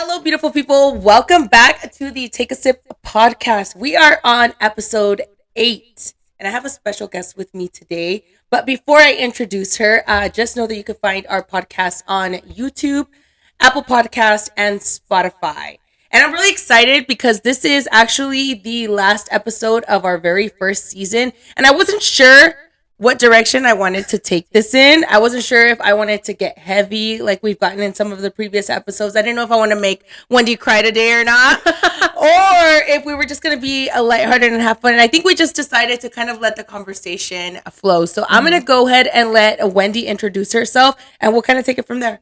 Hello, beautiful people. Welcome back to the Take a Sip podcast. We are on episode 8, and I have a special guest with me today. But before I introduce her, just know that you can find our podcast on YouTube, Apple Podcast, and Spotify. And I'm really excited because this is actually the last episode of our very first season, and I wasn't sure what direction I wanted to take this in. I wasn't sure if I wanted to get heavy like we've gotten in some of the previous episodes. I didn't know if I want to make Wendy cry today or not. Or if we were just going to be a lighthearted and have fun. And I think we just decided to kind of let the conversation flow. So I'm going to go ahead and let Wendy introduce herself and we'll kind of take it from there.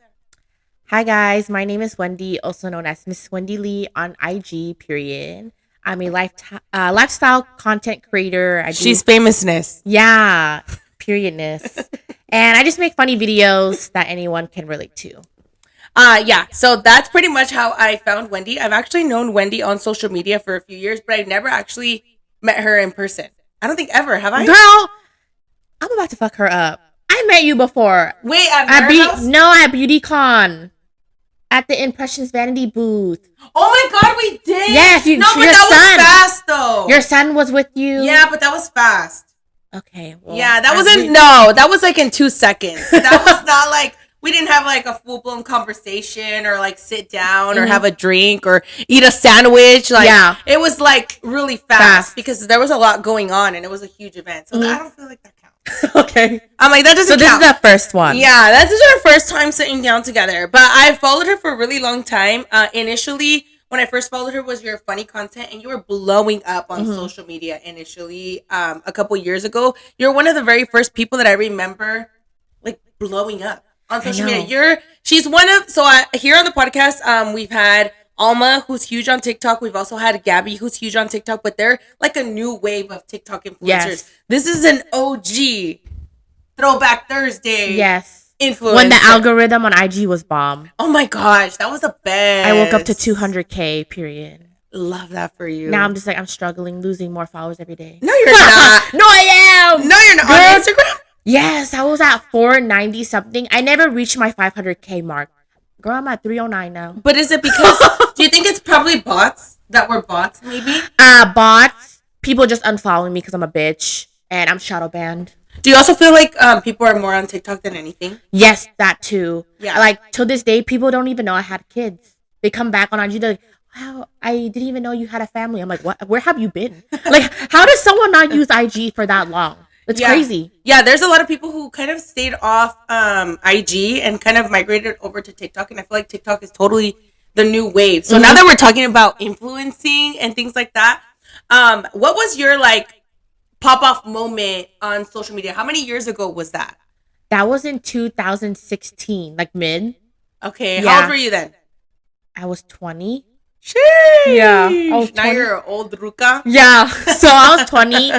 Hi guys, my name is Wendy, also known as Miss Wendy Lee on IG, period. I'm a lifestyle content creator. She's famousness. Yeah, periodness. And I just make funny videos that anyone can relate to. Yeah, so that's pretty much how I found Wendy. I've actually known Wendy on social media for a few years, but I've never actually met her in person. I don't think ever, have I? Girl, I'm about to fuck her up. I met you before. Wait, at house? No, at BeautyCon. At the Impressions Vanity booth. Oh my god, we did! Yes, but that was fast though. Your son was with you? Yeah, but that was fast. Okay. Well, yeah, that wasn't, no, that was like in 2 seconds. That was not like, we didn't have like a full-blown conversation or like sit down or have a drink or eat a sandwich. Like, yeah. It was like really fast because there was a lot going on and it was a huge event. So I don't feel like that counts. Okay. I'm like, that doesn't count. So this is the first one. Yeah, this is our first time sitting down together. But I followed her for a really long time. Initially, when I first followed her was your funny content and you were blowing up on social media initially a couple years ago. You're one of the very first people that I remember like blowing up on social media. She's one of, here on the podcast, we've had Alma, who's huge on TikTok. We've also had Gabby, who's huge on TikTok, but they're like a new wave of TikTok influencers. Yes. This is an OG Throwback Thursday. Yes. Influencer. When the algorithm on IG was bomb. Oh my gosh, that was the best. I woke up to 200K, period. Love that for you. Now I'm just like, I'm struggling, losing more followers every day. No, you're not. No, I am. No, you're not. Girl, on Instagram? Yes, I was at 490 something. I never reached my 500K mark. Girl, I'm at 309 now. But is it because, do you think it's probably bots that were bots maybe? Bots. People just unfollowing me because I'm a bitch and I'm shadow banned. Do you also feel like people are more on TikTok than anything? Yes, that too. Yeah. Like, till this day, people don't even know I had kids. They come back on IG, they're like, wow, I didn't even know you had a family. I'm like, what? Where have you been? Like, how does someone not use IG for that long? It's crazy. Yeah, there's a lot of people who kind of stayed off IG and kind of migrated over to TikTok. And I feel like TikTok is totally the new wave. So now that we're talking about influencing and things like that, what was your like pop-off moment on social media? How many years ago was that? That was in 2016, like mid. Okay, how old were you then? I was 20. Sheesh. Yeah, I was 20. Now you're an old ruka. Yeah, so I was 20.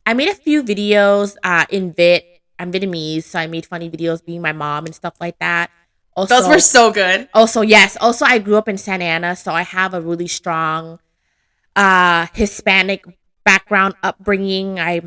I made a few videos in Vids. I'm Vietnamese, so I made funny videos being my mom and stuff like that. Also, those were so good. Also, yes. Also, I grew up in Santa Ana, so I have a really strong Hispanic background upbringing. I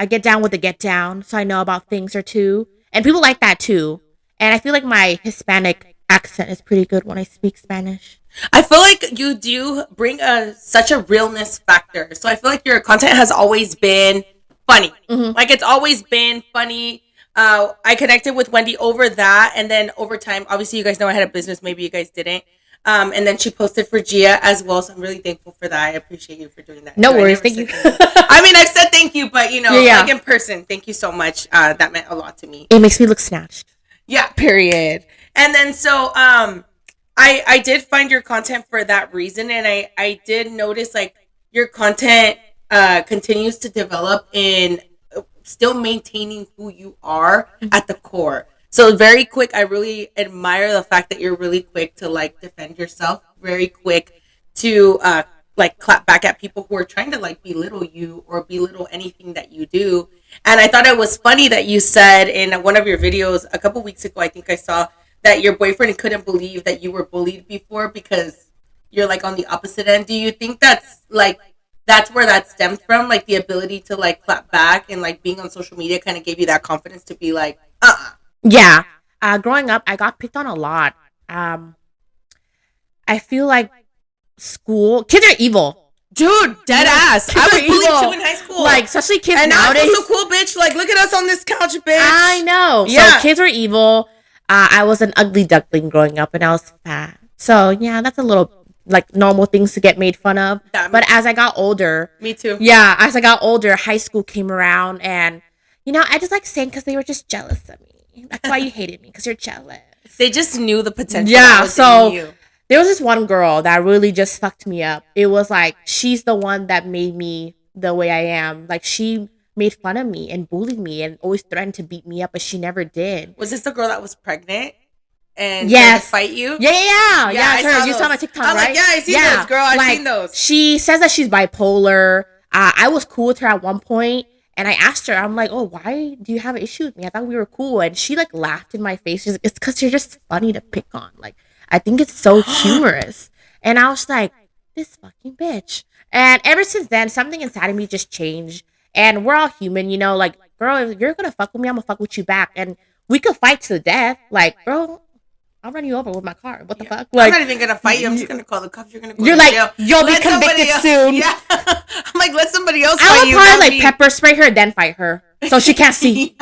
get down with the get down, so I know about things or two. And people like that too. And I feel like my Hispanic accent is pretty good when I speak Spanish. I feel like you do bring such a realness factor. So I feel like your content has always been funny. Like it's always been funny. I connected with Wendy over that. And then over time, obviously you guys know I had a business. Maybe you guys didn't. And then she posted for Gia as well. So I'm really thankful for that. I appreciate you for doing that. No worries. Thank you. I mean, I've said thank you, but like in person, thank you so much. That meant a lot to me. It makes me look snatched. Yeah, period. And then so, I did find your content for that reason, and I did notice like your content continues to develop in still maintaining who you are at the core. So very quick, I really admire the fact that you're really quick to like defend yourself, very quick to like clap back at people who are trying to like belittle you or belittle anything that you do. And I thought it was funny that you said in one of your videos a couple weeks ago, I think I saw that your boyfriend couldn't believe that you were bullied before because you're like on the opposite end. Do you think that's where that stems from? Like the ability to like clap back and like being on social media kind of gave you that confidence to be like, Yeah. Growing up, I got picked on a lot. I feel like kids are evil. Dude, dead ass. Kids I was are bullied evil. too in high school. Like, especially kids and now I nowadays. feel so cool, bitch. Like, look at us on this couch, bitch. I know. Yeah. So kids are evil. I was an ugly duckling growing up, and I was fat. So yeah, that's a little like normal things to get made fun of. Yeah, but as I got older, me too. Yeah, as I got older, high school came around, and I just like saying because they were just jealous of me. That's why you hated me, because you're jealous. They just knew the potential. Yeah. That was So in you. There was this one girl that really just fucked me up. It was like she's the one that made me the way I am. Like she made fun of me and bullied me and always threatened to beat me up, but she never did. Was this the girl that was pregnant and yes, tried to fight you? Yeah. I Her. saw You those. saw my TikTok, I'm right? like, yeah, I seen those, girl. I've seen those. She says that she's bipolar. I was cool with her at one point, and I asked her, I'm like, oh, why do you have an issue with me? I thought we were cool, and she like laughed in my face. She's like, it's because you're just funny to pick on. Like, I think it's so humorous. And I was like, this fucking bitch. And ever since then, something inside of me just changed. And we're all human, like, girl, if you're gonna fuck with me, I'm gonna fuck with you back. And we could fight to the death. Like, bro, I'll run you over with my car. What the fuck? Like, I'm not even gonna fight you. I'm just gonna call the cops. You're gonna go You're to like, jail. you'll be convicted soon. Yeah. I'm like, let somebody else I fight would you. probably like pepper spray her, then fight her. So she can't see.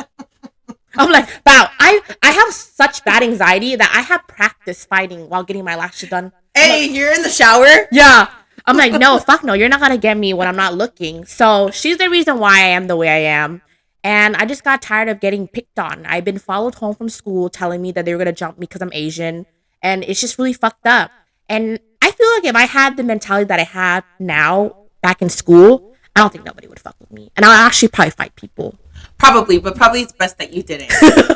I'm like, wow, I have such bad anxiety that I have practice fighting while getting my lashes done. Hey, you're in the shower? Yeah. I'm like, no, fuck no. You're not going to get me when I'm not looking. So she's the reason why I am the way I am. And I just got tired of getting picked on. I've been followed home from school telling me that they were going to jump me because I'm Asian. And it's just really fucked up. And I feel like if I had the mentality that I have now back in school, I don't think nobody would fuck with me. And I'll actually probably fight people. Probably it's best that you didn't.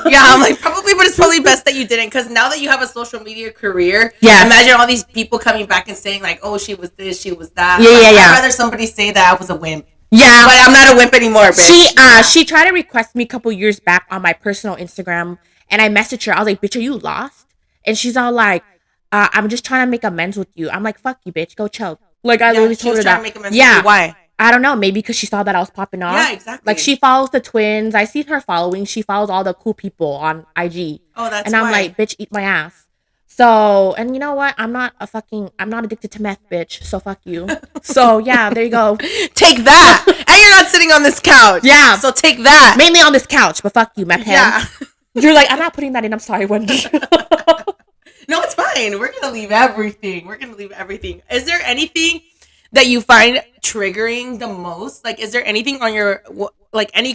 Yeah, I'm like, probably, but it's probably best that you didn't, because now that you have a social media career, imagine all these people coming back and saying like, oh, she was this, she was that. Yeah. I'd rather somebody say that I was a wimp. Yeah, but I'm not a wimp anymore, bitch. She tried to request me a couple years back on my personal Instagram, and I messaged her. I was like, bitch, are you lost? And she's all like, I'm just trying to make amends with you. I'm like, fuck you, bitch, go chill. Like, I literally told her that. Make amends with you. Why? I don't know. Maybe because she saw that I was popping off. Yeah, exactly. Like, she follows the twins. I see her following. She follows all the cool people on IG. Oh, that's And I'm like, bitch, eat my ass. So, and you know what? I'm not addicted to meth, bitch. So fuck you. So yeah, there you go. Take that. And you're not sitting on this couch. Yeah. So take that. Mainly on this couch, but fuck you, meth head. Yeah. You're like, I'm not putting that in. I'm sorry, Wendy. No, it's fine. We're going to leave everything. Is there anything that you find triggering the most? Like, is there anything on your, like, any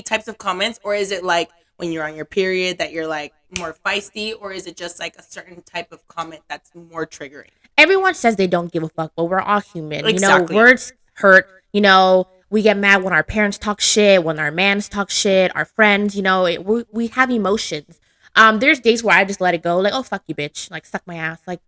types of comments, or is it like when you're on your period that you're like more feisty, or is it just like a certain type of comment that's more triggering? Everyone says they don't give a fuck, but we're all human. Exactly. Words hurt. We get mad when our parents talk shit, when our mans talk shit, our friends, we have emotions. There's days where I just let it go, like, oh, fuck you, bitch, like, suck my ass, like,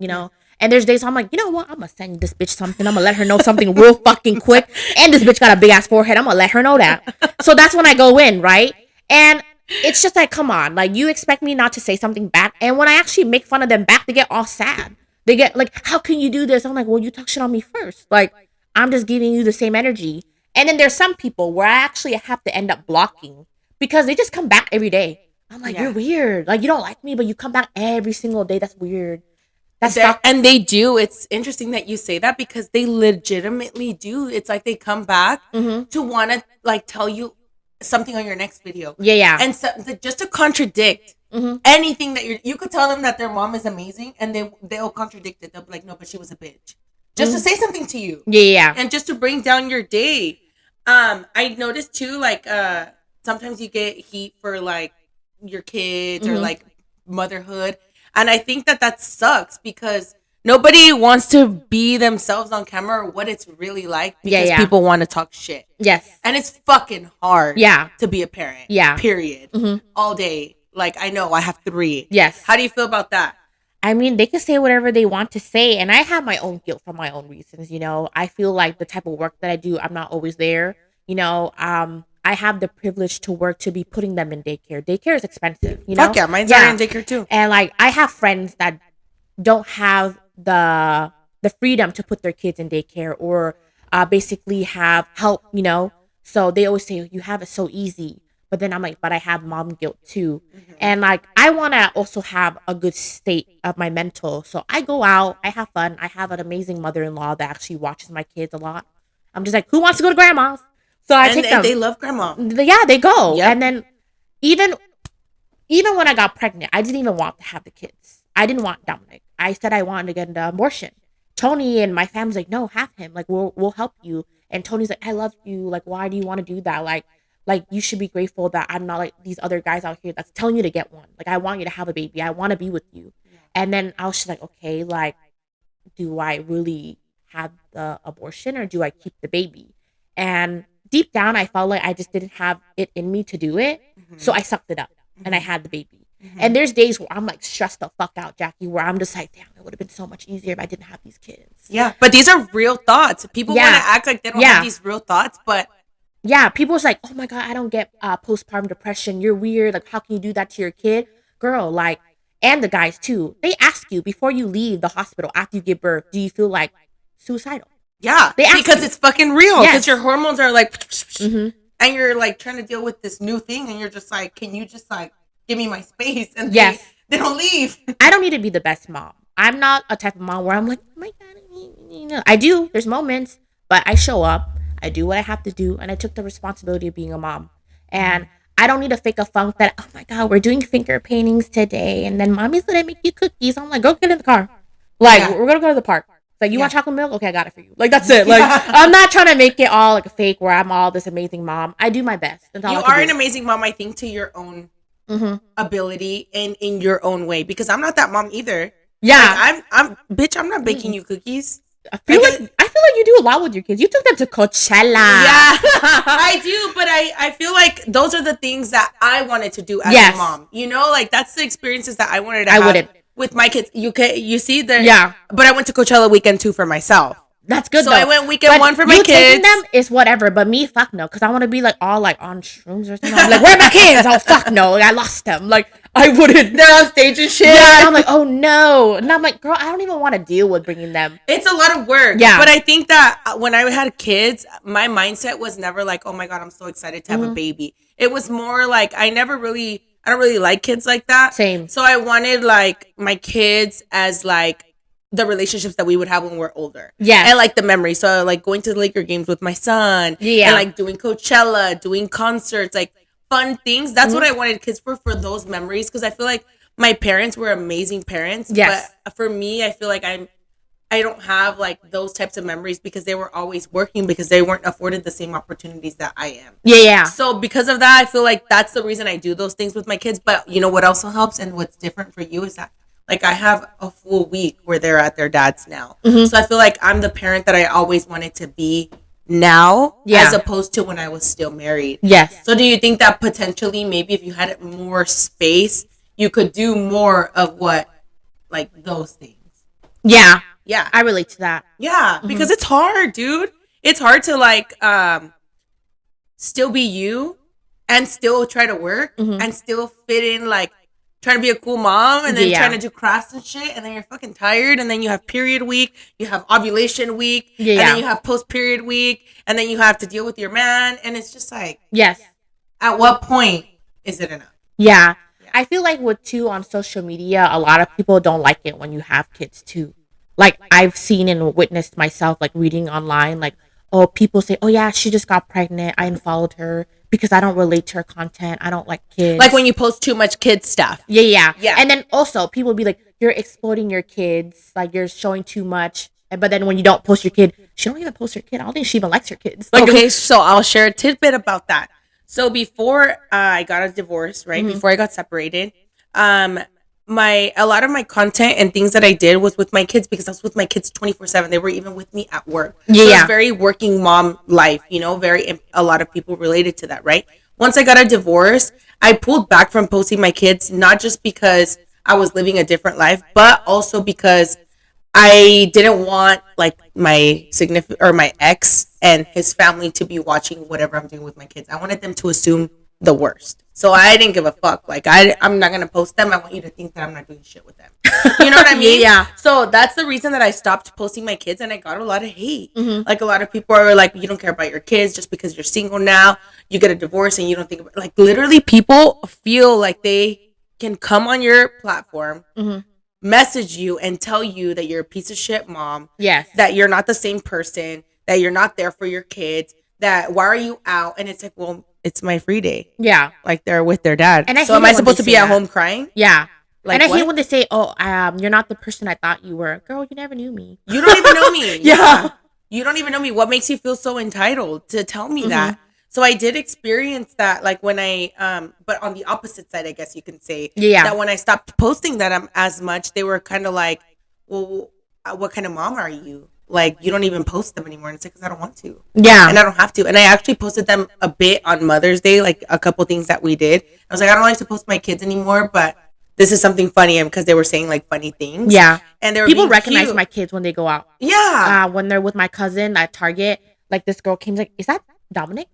and there's days I'm like, you know what, I'm gonna send this bitch something, I'm gonna let her know something real fucking quick, and this bitch got a big ass forehead, I'm gonna let her know that. So that's when I go in, right? And it's just like, come on, like, you expect me not to say something back, and when I actually make fun of them back, they get all sad. They get like, how can you do this? I'm like, well, you talk shit on me first, like, I'm just giving you the same energy. And then there's some people where I actually have to end up blocking because they just come back every day. I'm like, you're weird. Like, you don't like me, but you come back every single day. That's weird. And they do. It's interesting that you say that because they legitimately do. It's like they come back to want to like tell you something on your next video. Yeah. And so, just to contradict anything that you could tell them that their mom is amazing, and they'll contradict it. They'll be like, no, but she was a bitch. Just to say something to you. Yeah. And just to bring down your day. I noticed too, like, sometimes you get heat for like your kids or like motherhood. And I think that sucks because nobody wants to be themselves on camera or what it's really like because people want to talk shit. Yes. And it's fucking hard to be a parent. Yeah. Period. All day. Like, I know I have 3. Yes. How do you feel about that? I mean, they can say whatever they want to say, and I have my own guilt for my own reasons, I feel like the type of work that I do, I'm not always there, I have the privilege to work to be putting them in daycare. Daycare is expensive, Fuck yeah, mine's already in daycare too. And, like, I have friends that don't have the freedom to put their kids in daycare or basically have help, so they always say, you have it so easy. but then I'm like, but I have mom guilt too. And like, I want to also have a good state of my mental. So I go out, I have fun. I have an amazing mother-in-law that actually watches my kids a lot. I'm just like, who wants to go to grandma's? So I take them. They love grandma. Yeah, they go. Yep. And then even even when I got pregnant, I didn't even want to have the kids. I didn't want Dominic. I said I wanted to get an abortion. Tony and my family's like, no, have him. Like, we'll help you. And Tony's like, I love you. Like, why do you want to do that? Like you should be grateful that I'm not like these other guys out here that's telling you to get one. Like, I want you to have a baby. I want to be with you. And then I was just like, okay, like, do I really have the abortion or do I keep the baby? And deep down, I felt like I just didn't have it in me to do it. So I sucked it up and I had the baby. And there's days where I'm like stressed the fuck out, Jackie, where I'm just like, damn, it would have been so much easier if I didn't have these kids. Yeah, but these are real thoughts. People want to act like they don't have these real thoughts, but yeah, people's like, oh my God, I don't get postpartum depression. You're weird. Like, how can you do that to your kid? Girl, like, and the guys too. They ask you before you leave the hospital after you give birth, do you feel like suicidal? Yeah, because it's fucking real. Because your hormones are like, and you're like trying to deal with this new thing, and you're just like, can you just like give me my space? And they don't leave. I don't need to be the best mom. I'm not a type of mom where I'm like, oh my God, I do. There's moments, but I show up. I do what I have to do, and I took the responsibility of being a mom. And I don't need to fake a funk that, oh my God, we're doing finger paintings today, and then mommy's gonna make you cookies. I'm like, go get in the car. Like, we're gonna go to the park. Like, you want chocolate milk? Okay, I got it for you. Like, that's it. Like, I'm not trying to make it all like a fake where I'm all this amazing mom. I do my best. You are an amazing mom, I think, to your own ability and in your own way. Because I'm not that mom either. Yeah, like, I'm not baking you cookies. I feel like you do a lot with your kids. You took them to Coachella. Yeah, I do, but I feel like those are the things that I wanted to do as a mom. You know, like that's the experiences that I wanted to have with my kids. You see the but I went to Coachella weekend 2 for myself. That's good. So though. I went weekend 1 for my kids. Taking them is whatever, but me, fuck no, because I want to be like all like on shrooms or something. I'm like, where are my kids? Oh fuck no, like, I lost them. Like I wouldn't. They're on stage and shit. Yeah, I'm like, oh no, and I'm like, girl, I don't even want to deal with bringing them. It's a lot of work. Yeah, but I think that when I had kids, my mindset was never like, oh my God, I'm so excited to have a baby. It was more like I don't really like kids like that. Same. So I wanted like my kids as like the relationships that we would have when we're older. Yeah. And like the memories. So like going to the Laker games with my son. Yeah. And like doing Coachella, doing concerts, like fun things. That's what I wanted kids for those memories. Because I feel like my parents were amazing parents. Yes. But for me, I feel like I don't have like those types of memories because they were always working because they weren't afforded the same opportunities that I am. Yeah. So because of that, I feel like that's the reason I do those things with my kids. But you know what also helps and what's different for you is that like I have a full week where they're at their dad's now. So I feel like I'm the parent that I always wanted to be now as opposed to when I was still married. Yes. So do you think that potentially maybe if you had more space, you could do more of what like those things? Yeah. Yeah. I relate to that. Yeah. Because it's hard, dude. It's hard to like still be you and still try to work and still fit in like trying to be a cool mom and then trying to do crafts and shit and then you're fucking tired and then you have period week, you have ovulation week, and then you have post-period week and then you have to deal with your man and it's just like at what point is it enough? Yeah. I feel like with too on social media, a lot of people don't like it when you have kids too. Like I've seen and witnessed myself like reading online like, oh, people say, oh yeah, she just got pregnant, I unfollowed her because I don't relate to her content. I don't like kids. Like when you post too much kid stuff. Yeah. And then also people be like, you're exploiting your kids. Like you're showing too much. But then when you don't post your kid, she don't even post her kid. I don't think she even likes her kids. Like, okay, so I'll share a tidbit about that. So before I got a divorce, right? Before I got separated, a lot of my content and things that I did was with my kids because I was with my kids 24/7. They were even with me at work. So it was very working mom life, you know, a lot of people related to that, right? Once I got a divorce, I pulled back from posting my kids, not just because I was living a different life, but also because I didn't want like my significant or my ex and his family to be watching whatever I'm doing with my kids. I wanted them to assume the worst. So I didn't give a fuck. Like, I'm not going to post them. I want you to think that I'm not doing shit with them. You know what I mean? Yeah. So that's the reason that I stopped posting my kids, and I got a lot of hate. Mm-hmm. Like, a lot of people are like, you don't care about your kids just because you're single now. You get a divorce and you don't think about, like, literally people feel like they can come on your platform, mm-hmm. message you and tell you that you're a piece of shit mom. Yes. That you're not the same person, that you're not there for your kids, that why are you out? And it's like, well, it's my free day. Yeah. Like, they're with their dad. And so am I supposed to be at home crying? Yeah. Like, and I hate when they say, oh, you're not the person I thought you were. Girl, you never knew me. You don't even know me. Yeah. You don't even know me. What makes you feel so entitled to tell me that? So I did experience that, like, when I, but on the opposite side, I guess you can say, that when I stopped posting that as much, they were kind of like, well, what kind of mom are you? Like, you don't even post them anymore. And it's like, because I don't want to. Yeah. And I don't have to. And I actually posted them a bit on Mother's Day, like a couple things that we did. I was like, I don't like to post my kids anymore, but this is something funny, because they were saying like funny things. Yeah. And they were people recognize my kids when they go out. Yeah. When they're with my cousin at Target, like this girl came like, is that Dominic?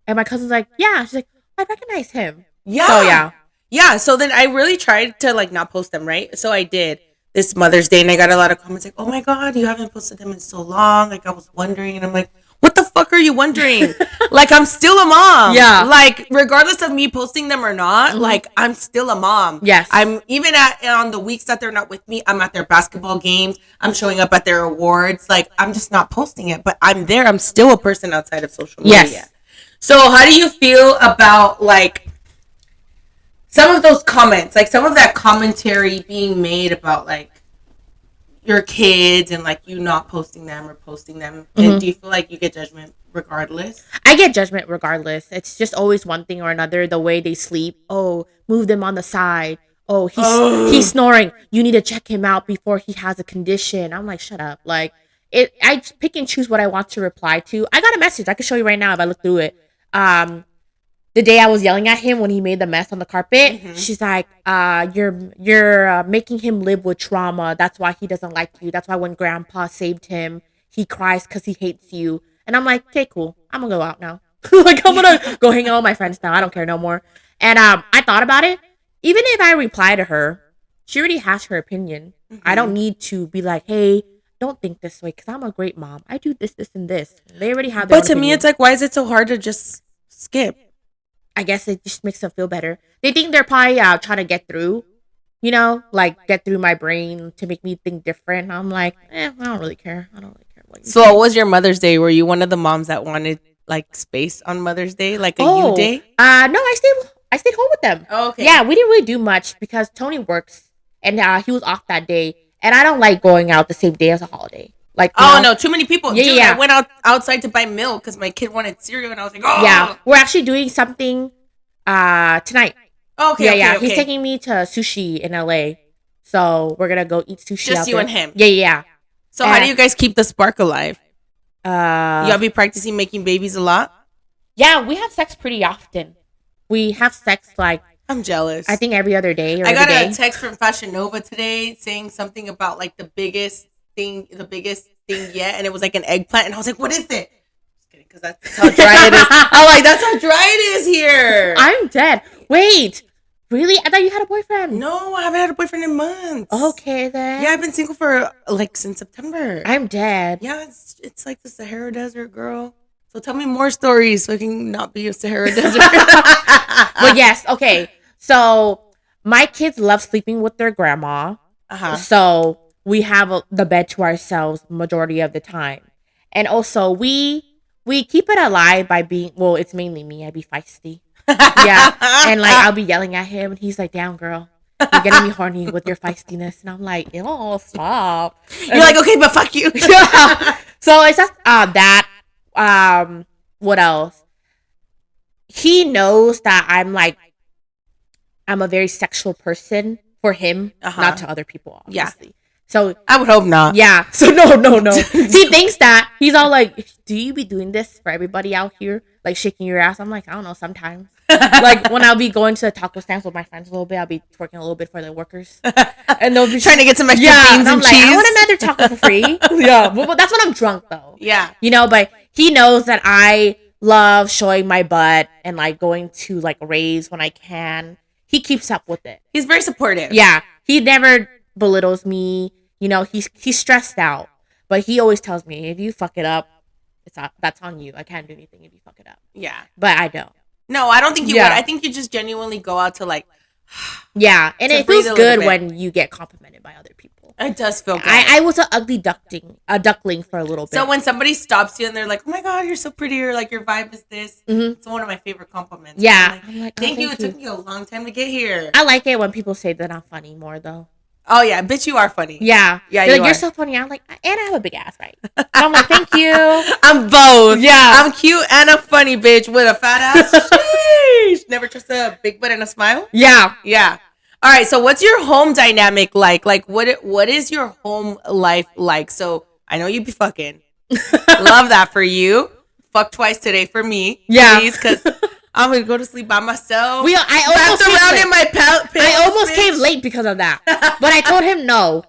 And my cousin's like, yeah. She's like, I recognize him. Yeah. So yeah. Yeah. So then I really tried to like not post them, right? So I did this Mother's Day, and I got a lot of comments like, oh my God, you haven't posted them in so long. Like, I was wondering. And I'm like, what the fuck are you wondering? Like, I'm still a mom. Yeah. Like, regardless of me posting them or not, like, I'm still a mom. Yes. I'm even on the weeks that they're not with me, I'm at their basketball games. I'm showing up at their awards. Like, I'm just not posting it, but I'm there. I'm still a person outside of social media. Yes. So how do you feel about, like, some of those comments, like some of that commentary being made about, like, your kids and like you not posting them or posting them? And do you feel like you get judgment regardless? I get judgment regardless. It's just always one thing or another. The way they sleep. Oh, move them on the side. Oh, he's snoring. You need to check him out before he has a condition. I'm like, shut up. Like, I pick and choose what I want to reply to. I got a message. I can show you right now if I look through it. The day I was yelling at him when he made the mess on the carpet, she's like, you're making him live with trauma. That's why he doesn't like you. That's why when grandpa saved him, he cries because he hates you. And I'm like, okay, cool. I'm going to go out now. Like, I'm going to go hang out with my friends now. I don't care no more. And I thought about it. Even if I reply to her, she already has her opinion. I don't need to be like, hey, don't think this way because I'm a great mom. I do this, this, and this. They already have their own opinion. Me, it's like, why is it so hard to just skip? I guess it just makes them feel better. They think they're probably trying to get through, you know, like get through my brain to make me think different. I'm like, I don't really care. I don't really care what you So, what was your Mother's Day? Were you one of the moms that wanted like space on Mother's Day, like a you day? No, I stayed home with them. Oh, okay. Yeah, we didn't really do much because Tony works and he was off that day, and I don't like going out the same day as a holiday. Like, no, too many people. Yeah, Dude, yeah. I went outside to buy milk because my kid wanted cereal, and I was like, oh. Yeah, we're actually doing something tonight. Okay, yeah. Okay. He's taking me to sushi in LA, so we're gonna go eat sushi. Just out you there. and him. Yeah. So how do you guys keep the spark alive? Y'all be practicing making babies a lot? Yeah, we have sex pretty often. We have sex like, I'm jealous. I think every other day. I got a text from Fashion Nova today saying something about like the biggest thing yet, and it was like an eggplant, and I was like, what is it? Just kidding, because that's how dry it is. I'm like, that's how dry it is here. I'm dead. Wait, really? I thought you had a boyfriend. No, I haven't had a boyfriend in months. Okay then. Yeah, I've been single for like since September. I'm dead. Yeah, it's like the Sahara Desert, girl. So tell me more stories so I can not be a Sahara Desert. But yes, okay. So my kids love sleeping with their grandma. So we have the bed to ourselves majority of the time. And also we keep it alive by being, well, it's mainly me. I be feisty. Yeah. And like I'll be yelling at him and he's like, damn girl, you're getting me horny with your feistiness. And I'm like, oh, stop. You're like, okay, but fuck you. Yeah. So it's just that. What else? He knows that I'm a very sexual person for him, not to other people, obviously. Yeah. So I would hope not. Yeah. So no. He thinks that. He's all like, do you be doing this for everybody out here? Like shaking your ass? I'm like, I don't know, sometimes. Like when I'll be going to taco stands with my friends a little bit, I'll be twerking a little bit for the workers. And they'll be trying to get some extra beans and like, cheese. I want another taco for free. Yeah. But that's when I'm drunk though. Yeah. You know, but he knows that I love showing my butt and like going to like raves when I can. He keeps up with it. He's very supportive. Yeah. He never belittles me. You know, he's stressed out. But he always tells me, if you fuck it up, that's on you. I can't do anything if you fuck it up. Yeah. But I don't. No, I don't think you would. I think you just genuinely go out to like... Yeah. And it feels good when you get complimented by other people. It does feel good. I was an ugly duckling for a little bit. So when somebody stops you and they're like, oh my God, you're so pretty, or like your vibe is this, it's one of my favorite compliments. Yeah. I'm like, thank you. It took me a long time to get here. I like it when people say that I'm funny more though. Oh yeah, bitch, you are funny. Yeah. Yeah, you're so funny. I'm like, and I have a big ass, right? And I'm like, thank you. I'm both. Yeah. I'm cute and I'm funny, bitch, with a fat ass. Sheesh. Never trust a big butt and a smile? Yeah. Yeah. All right, so what's your home dynamic like? Like, what is your home life like? So, I know you be fucking. Love that for you. Fuck twice today for me. Yeah. Please, because I'm going to go to sleep by myself. I almost came late because of that. But I told him no.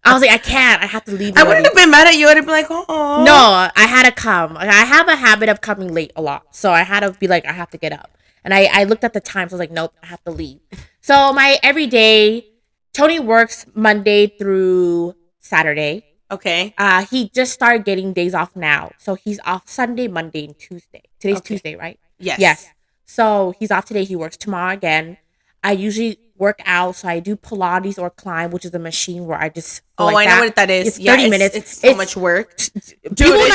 I was like, I can't. I have to leave. I wouldn't have been mad at you. I'd have been like, oh. No, I had to come. I have a habit of coming late a lot. So I had to be like, I have to get up. And I looked at the time. So I was like, nope, I have to leave. So my everyday, Tony works Monday through Saturday. Okay. He just started getting days off now. So he's off Sunday, Monday, and Tuesday. Today's Tuesday, right? Yes. Yes. So he's off today. He works tomorrow again. I usually work out. So I do Pilates or climb, which is a machine where I just I know what that is. It's 30 minutes. It's so much work. Dude,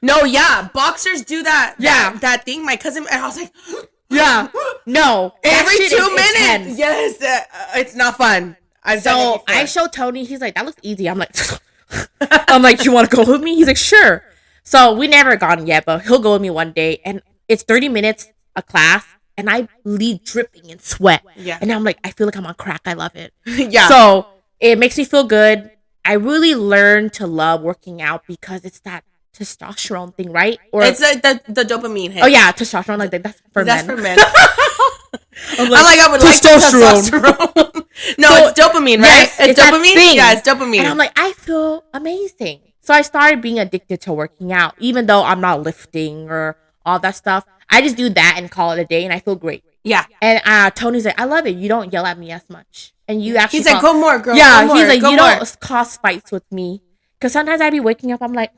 no, yeah. Boxers do that. Yeah. That thing. My cousin, and I was like... Yeah. No. Every 2 minutes. Yes. It's not fun. So I showed Tony. He's like, that looks easy. I'm like, you want to go with me? He's like, sure. So we never gone yet, but he'll go with me one day. And it's 30 minutes a class. And I leave dripping in sweat. Yeah. And I'm like, I feel like I'm on crack. I love it. Yeah. So it makes me feel good. I really learned to love working out because it's that testosterone thing, right? Or it's like the dopamine hit. Oh yeah, testosterone. Like that's for men. That's for men. I would like testosterone. No, so, it's dopamine, right? Yes, it's dopamine. Yeah, it's dopamine. And I'm like, I feel amazing. So I started being addicted to working out, even though I'm not lifting or all that stuff. I just do that and call it a day, and I feel great. Yeah. And Tony's like, I love it. You don't yell at me as much, and you actually. He's like, go more, girl. Yeah, go more, he's like, go you more. don't cause fights with me, because sometimes I'd be waking up, I'm like,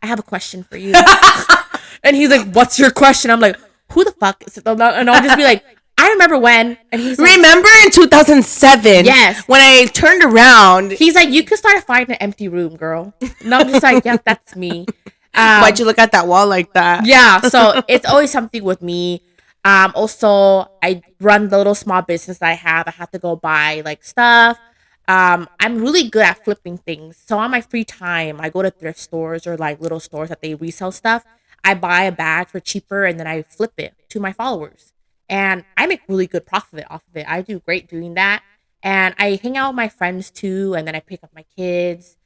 I have a question for you. And he's like, what's your question? I'm like, who the fuck is it? And I'll just be like, I remember when. And he's like, remember in 2007? Yes. When I turned around. He's like, you could start a fight in an empty room, girl. And I'm just like, yeah, that's me. Why'd you look at that wall like that? Yeah. So it's always something with me. Also, I run the little small business that I have. I have to go buy like stuff. I'm really good at flipping things. So on my free time, I go to thrift stores or like little stores that they resell stuff. I buy a bag for cheaper and then I flip it to my followers. And I make really good profit off of it. I do great doing that. And I hang out with my friends too. And then I pick up my kids.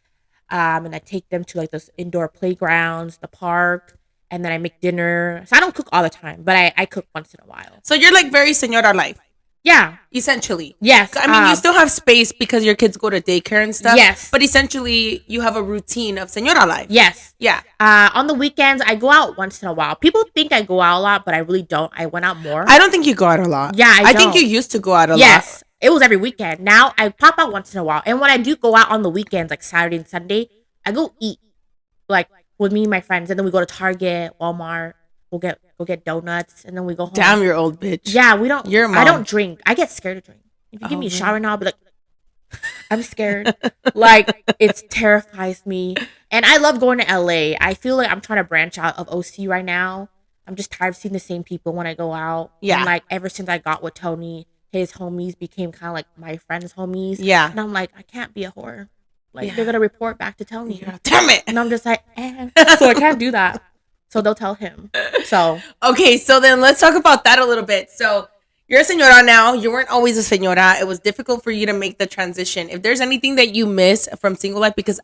And I take them to like those indoor playgrounds, the park. And then I make dinner. So I don't cook all the time, but I cook once in a while. So you're like very senora life. Yeah. Essentially. Yes. I mean, you still have space because your kids go to daycare and stuff. Yes. But essentially, you have a routine of senora life. Yes. Yeah. On the weekends, I go out once in a while. People think I go out a lot, but I really don't. I went out more. I don't think you go out a lot. Yeah, I think you used to go out a lot. Yes. It was every weekend. Now, I pop out once in a while. And when I do go out on the weekends, like Saturday and Sunday, I go eat. Like, with me and my friends. And then we go to Target, Walmart. We'll get donuts, and then we go home. Damn, you're old bitch. Yeah, we don't. You're a mom. I don't drink. I get scared to drink. If you give me a shower now, I'll be like, I'm scared. Like, it terrifies me. And I love going to LA. I feel like I'm trying to branch out of OC right now. I'm just tired of seeing the same people when I go out. Yeah. And like ever since I got with Tony, his homies became kind of like my friends' homies. Yeah. And I'm like, I can't be a whore. Like, they're gonna report back to Tony. Yeah. Damn it. And I'm just like, so I can't do that. So they'll tell him. So okay, so then let's talk about that a little bit. So you're a senora now. You weren't always a senora. It was difficult for you to make the transition. If there's anything that you miss from single life, because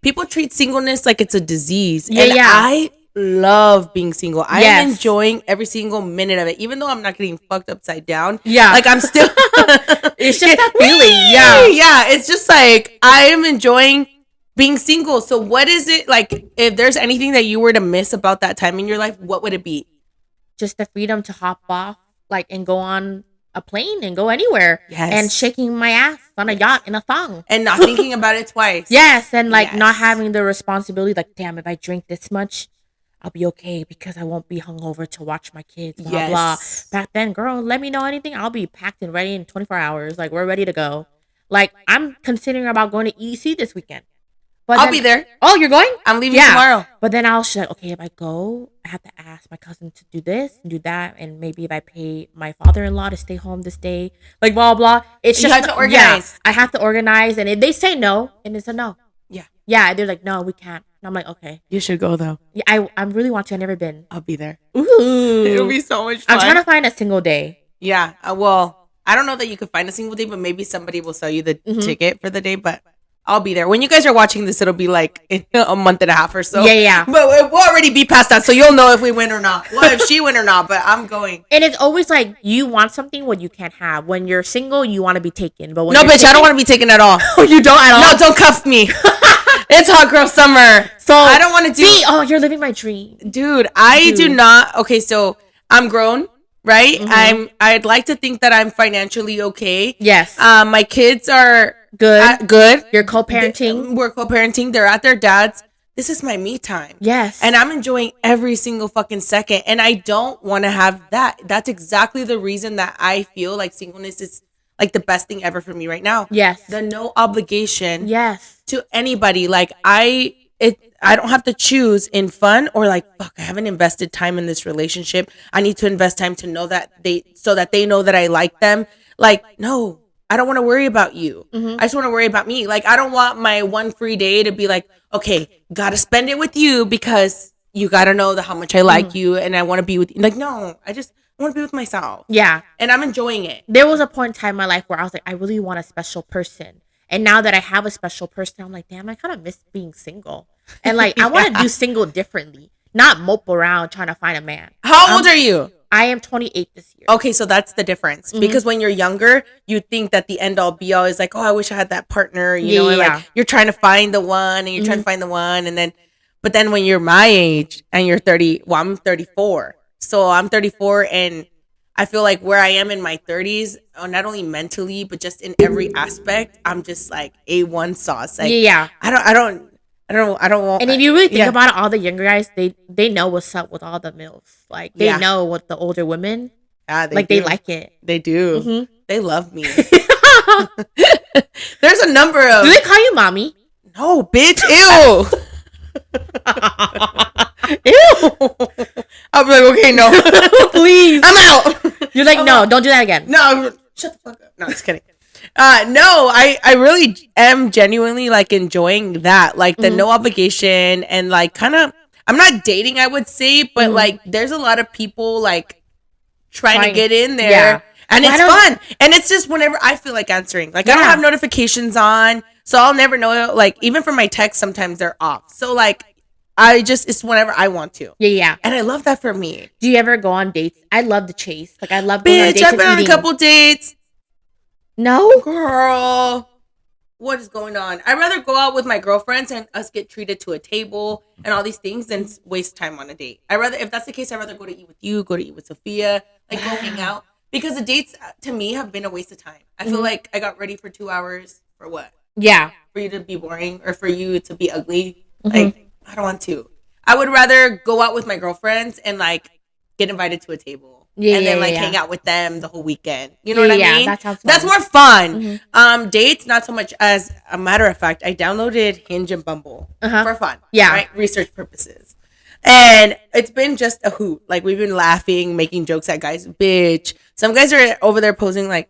people treat singleness like it's a disease. Yeah, and I love being single. I Yes. am enjoying every single minute of it, even though I'm not getting fucked upside down. Yeah. Like I'm still it's just that feeling. Yeah. Yeah. It's just like I am enjoying being single. So what is it like? If there's anything that you were to miss about that time in your life, what would it be? Just the freedom to hop off, like, and go on a plane and go anywhere. Yes. And shaking my ass on a yacht in a thong. And not thinking about it twice. Yes. And like Yes. not having the responsibility, like, damn, if I drink this much, I'll be okay because I won't be hungover to watch my kids. Blah, blah. Back then, girl, let me know anything. I'll be packed and ready in 24 hours. Like, we're ready to go. Like, I'm considering about going to EDC this weekend. But I'll be there. Oh, you're going? I'm leaving tomorrow. But then I'll say, okay, if I go, I have to ask my cousin to do this and do that. And maybe if I pay my father-in-law to stay home this day, like, blah, blah. It's you just have to organize. Yeah, I have to organize. And if they say no, and it's a no. Yeah. Yeah, they're like, no, we can't. And I'm like, okay. You should go, though. Yeah, I really want to. I've never been. I'll be there. Ooh. It'll be so much fun. I'm trying to find a single day. Yeah. Well, I don't know that you could find a single day, but maybe somebody will sell you the ticket for the day. But I'll be there. When you guys are watching this, it'll be like in a month and a half or so. Yeah. But it will already be past that, so you'll know if we win or not. Well, if she win or not, but I'm going. And it's always like you want something what you can't have. When you're single, you want to be taken. But when no, bitch, I don't want to be taken at all. Oh, you don't at all? No, don't cuff me. It's hot girl summer. So I don't want to do. See, oh, you're living my dream. Dude, I do not. Okay, so I'm grown. Right? I'd like to think that I'm financially okay. Yes. My kids are good. Good. You're co-parenting. We're co-parenting. They're at their dad's. This is my me time. Yes. And I'm enjoying every single fucking second. And I don't want to have that. That's exactly the reason that I feel like singleness is like the best thing ever for me right now. Yes. The no obligation. Yes. To anybody. Like I don't have to choose in fun or like, fuck, I haven't invested time in this relationship. I need to invest time to know that so that they know that I like them. Like, no, I don't want to worry about you. I just want to worry about me. Like, I don't want my one free day to be like, okay, gotta spend it with you because you gotta know how much I like you and I want to be with you. Like, no, I want to be with myself. Yeah. And I'm enjoying it. There was a point in time in my life where I was like, I really want a special person. And now that I have a special person, I'm like, damn, I kind of miss being single. And like, I want to do single differently, not mope around trying to find a man. How old are you? I am 28 this year. Okay, so that's the difference. Because when you're younger, you think that the end all be all is like, oh, I wish I had that partner. You know, like you're trying to find the one and you're trying to find the one. And then, but then when you're my age and you're 30, well, I'm 34. So I'm 34 and I feel like where I am in my 30s, not only mentally, but just in every aspect, I'm just like A1 sauce. Like, I don't want. And if you really think about it, all the younger guys, they know what's up with all the MILFs. Like, they know what the older women, they like it. They do. They love me. There's a number of. Do they call you mommy? No, bitch. Ew. Ew. I'll be like, okay, no. Please. I'm out. You're like, no, don't do that again. No, shut the fuck up. No, just kidding. No, I really am genuinely like enjoying that. Like the no obligation and like kind of, I'm not dating, I would say, but like there's a lot of people like trying to get in there. Yeah. And it's fun. And it's just whenever I feel like answering. Like I don't have notifications on. So I'll never know. Like even for my texts, sometimes they're off. So like it's whenever I want to. Yeah. And I love that for me. Do you ever go on dates? I love the chase. Like I love going on dates. I've been on a couple dates. No? Girl. What is going on? I'd rather go out with my girlfriends and us get treated to a table and all these things than waste time on a date. If that's the case, I'd rather go to eat with you, go to eat with Sophia, like go hang out. Because the dates to me have been a waste of time. I feel like I got ready for 2 hours for what? Yeah. For you to be boring or for you to be ugly. Like, I don't want to. I would rather go out with my girlfriends and like get invited to a table. And then like hang out with them the whole weekend. You know what I mean? That sounds fun. That's more fun. Dates, not so much. As a matter of fact, I downloaded Hinge and Bumble for fun. Yeah. Right? Research purposes. And it's been just a hoot. Like we've been laughing, making jokes at guys. Bitch. Some guys are over there posing like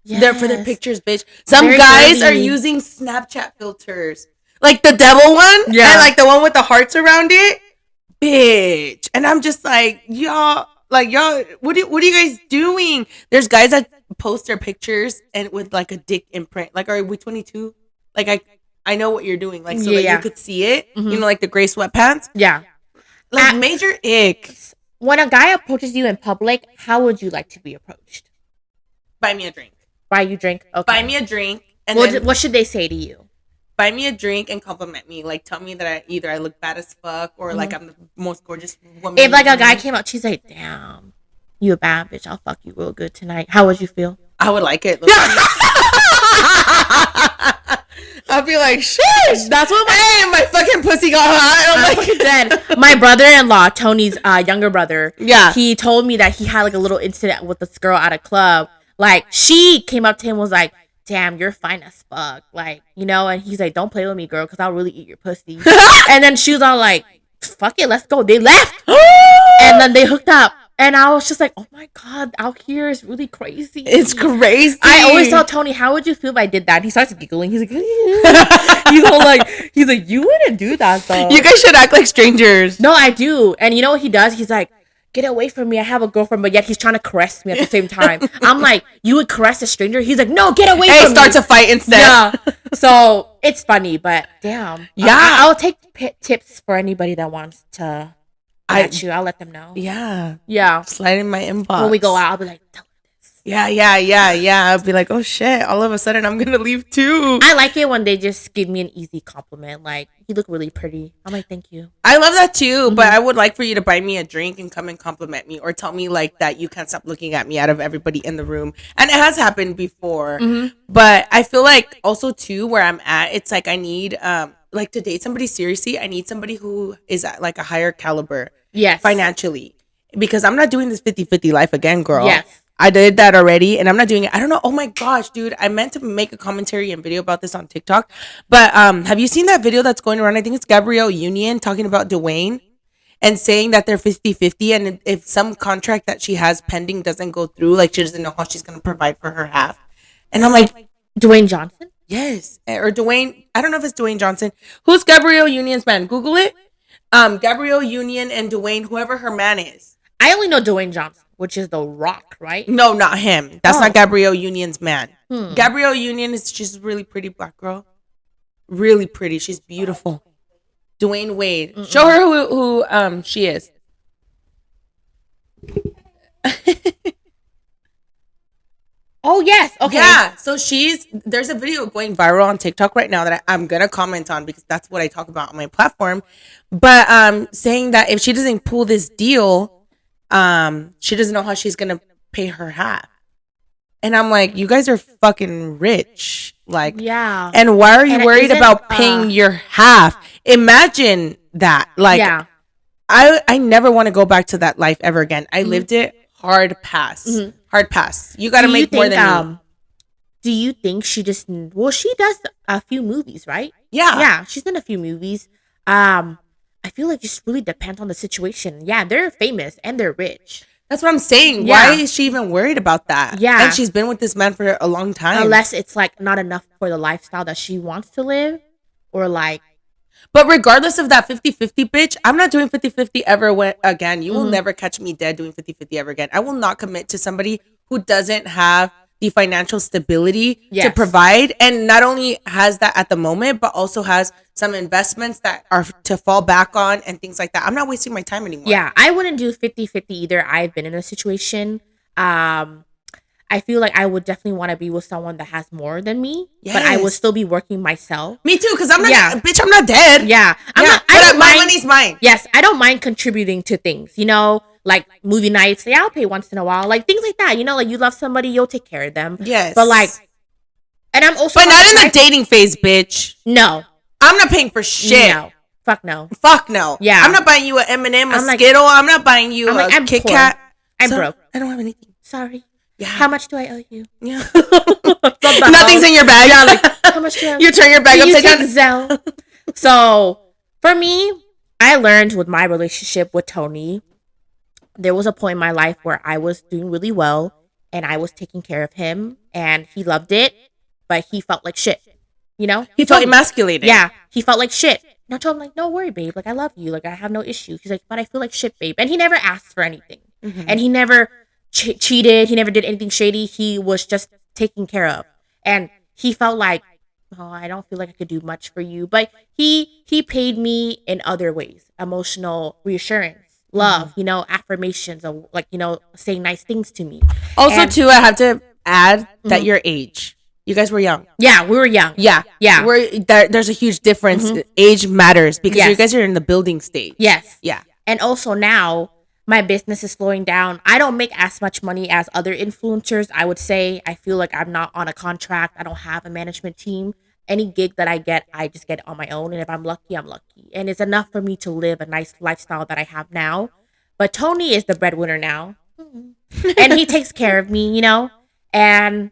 they're for their pictures, bitch. Some guys are using Snapchat filters. Like the devil one. Yeah. And like the one with the hearts around it. Bitch. And I'm just like, y'all, what are you guys doing? There's guys that post their pictures and with like a dick imprint. Like, are we 22? Like, I know what you're doing. Like, so that you could see it. You know, like the gray sweatpants. Yeah. Like major ick. When a guy approaches you in public, how would you like to be approached? Buy me a drink. Buy you drink? Okay. Buy me a drink. And what should they say to you? buy me a drink and compliment me. Like, tell me that I look bad as fuck or like I'm the most gorgeous woman. If like a guy came up, she's like, "Damn, you a bad bitch. I'll fuck you real good tonight." How would you feel? I would like it. I'll be like, shit. That's what my fucking pussy got hot. I'm like, dead. My brother-in-law, Tony's younger brother, yeah, he told me that he had like a little incident with this girl at a club. Like, she came up to him and was like, "Damn, you're fine as fuck." Like, you know, and he's like, "Don't play with me, girl, because I'll really eat your pussy." And then she was all like, "Fuck it, let's go." They left. And then they hooked up. And I was just like, "Oh my God, out here is really crazy." It's crazy. I always tell Tony, "How would you feel if I did that?" And he starts giggling. He's like, he's like, "You wouldn't do that though." You guys should act like strangers. No, I do. And you know what he does? He's like, "Get away from me. I have a girlfriend," but yet he's trying to caress me at the same time. I'm like, "You would caress a stranger?" He's like, "No, get away from me." Start to fight instead. Yeah. So it's funny, but damn. Yeah. I'll take tips for anybody that wants to at you. I'll let them know. Yeah. Yeah. Slide in my inbox. When we go out, I'll be like, "Tell her this." Yeah. I'll be like, oh shit, all of a sudden I'm gonna leave too. I like it when they just give me an easy compliment. Like, "You look really pretty." I'm like, "Thank you." I love that too, but I would like for you to buy me a drink and come and compliment me or tell me like that you can't stop looking at me out of everybody in the room. And it has happened before. But I feel like also too where I'm at, it's like I need like to date somebody seriously, I need somebody who is at like a higher caliber. Yes. Financially. Because I'm not doing this 50-50 life again, girl. Yes. I did that already and I'm not doing it. I don't know. Oh my gosh, dude. I meant to make a commentary and video about this on TikTok. But have you seen that video that's going around? I think it's Gabrielle Union talking about Dwayne and saying that they're 50-50. And if some contract that she has pending doesn't go through, like she doesn't know how she's going to provide for her half. And I'm like, Dwayne Johnson? Yes. Or Dwayne. I don't know if it's Dwayne Johnson. Who's Gabrielle Union's man? Google it. Gabrielle Union and Dwayne, whoever her man is. I only know Dwayne Johnson, which is The Rock, right? No, not him. That's not Gabrielle Union's man. Gabrielle Union she's a really pretty black girl. Really pretty. She's beautiful. Dwayne Wade. Show her who she is. Oh, yes. Okay. Yeah. So there's a video going viral on TikTok right now that I'm going to comment on because that's what I talk about on my platform. But saying that if she doesn't pull this deal, she doesn't know how she's going to pay her half. And I'm like, you guys are fucking rich. Like, yeah. And why are you worried about paying your half? Imagine that. Like, yeah. I never want to go back to that life ever again. I lived it. Hard pass. Hard pass. You got to make more than me. Do you think she just... Well, she does a few movies, right? Yeah. Yeah, she's done a few movies. I feel like it just really depends on the situation. Yeah, they're famous and they're rich. That's what I'm saying. Yeah. Why is she even worried about that? Yeah. And she's been with this man for a long time. Unless it's like not enough for the lifestyle that she wants to live. Or like... But regardless of that 50-50, bitch, I'm not doing 50-50 ever again. You will never catch me dead doing 50-50 ever again. I will not commit to somebody who doesn't have the financial stability to provide. And not only has that at the moment, but also has some investments that are to fall back on and things like that. I'm not wasting my time anymore. Yeah, I wouldn't do 50-50 either. I've been in a situation. I feel like I would definitely want to be with someone that has more than me, but I would still be working myself. Me too, because I'm not, bitch, I'm not dead. Yeah. My money's mine. Yes, I don't mind contributing to things, you know, like movie nights. Yeah, I'll pay once in a while, like things like that. You know, like you love somebody, you'll take care of them. Yes. But like, and I'm also. But not in the dating phase, bitch. No. I'm not paying for shit. No. Fuck no. Fuck no. Yeah. I'm not buying you an M&M, a Skittle. I'm not buying you a Kit Kat. I'm broke. I don't have anything. Sorry. Yeah. How much do I owe you? Yeah. Nothing's in your bag. Yeah, like, how much do I owe you? You turn your bag upside down. Zelle. So, for me, I learned with my relationship with Tony, there was a point in my life where I was doing really well and I was taking care of him and he loved it, but he felt like shit. You know? He felt emasculated. Yeah. He felt like shit. And I told him, like, don't worry, babe. Like, I love you. Like, I have no issue. He's like, but I feel like shit, babe. And he never asked for anything. And he never cheated. He never did anything shady. He was just taken care of. And he felt like, oh, I don't feel like I could do much for you. But he paid me in other ways. Emotional reassurance, love, you know, affirmations, of, like, you know, saying nice things to me. Also, too, I have to add that your age. You guys were young. Yeah, we were young. Yeah. There's a huge difference. Age matters because you guys are in the building stage. Yes. Yeah. And also now my business is slowing down. I don't make as much money as other influencers. I would say I feel like I'm not on a contract. I don't have a management team. Any gig that I get, I just get it on my own. And if I'm lucky, I'm lucky. And it's enough for me to live a nice lifestyle that I have now. But Tony is the breadwinner now. And he takes care of me, and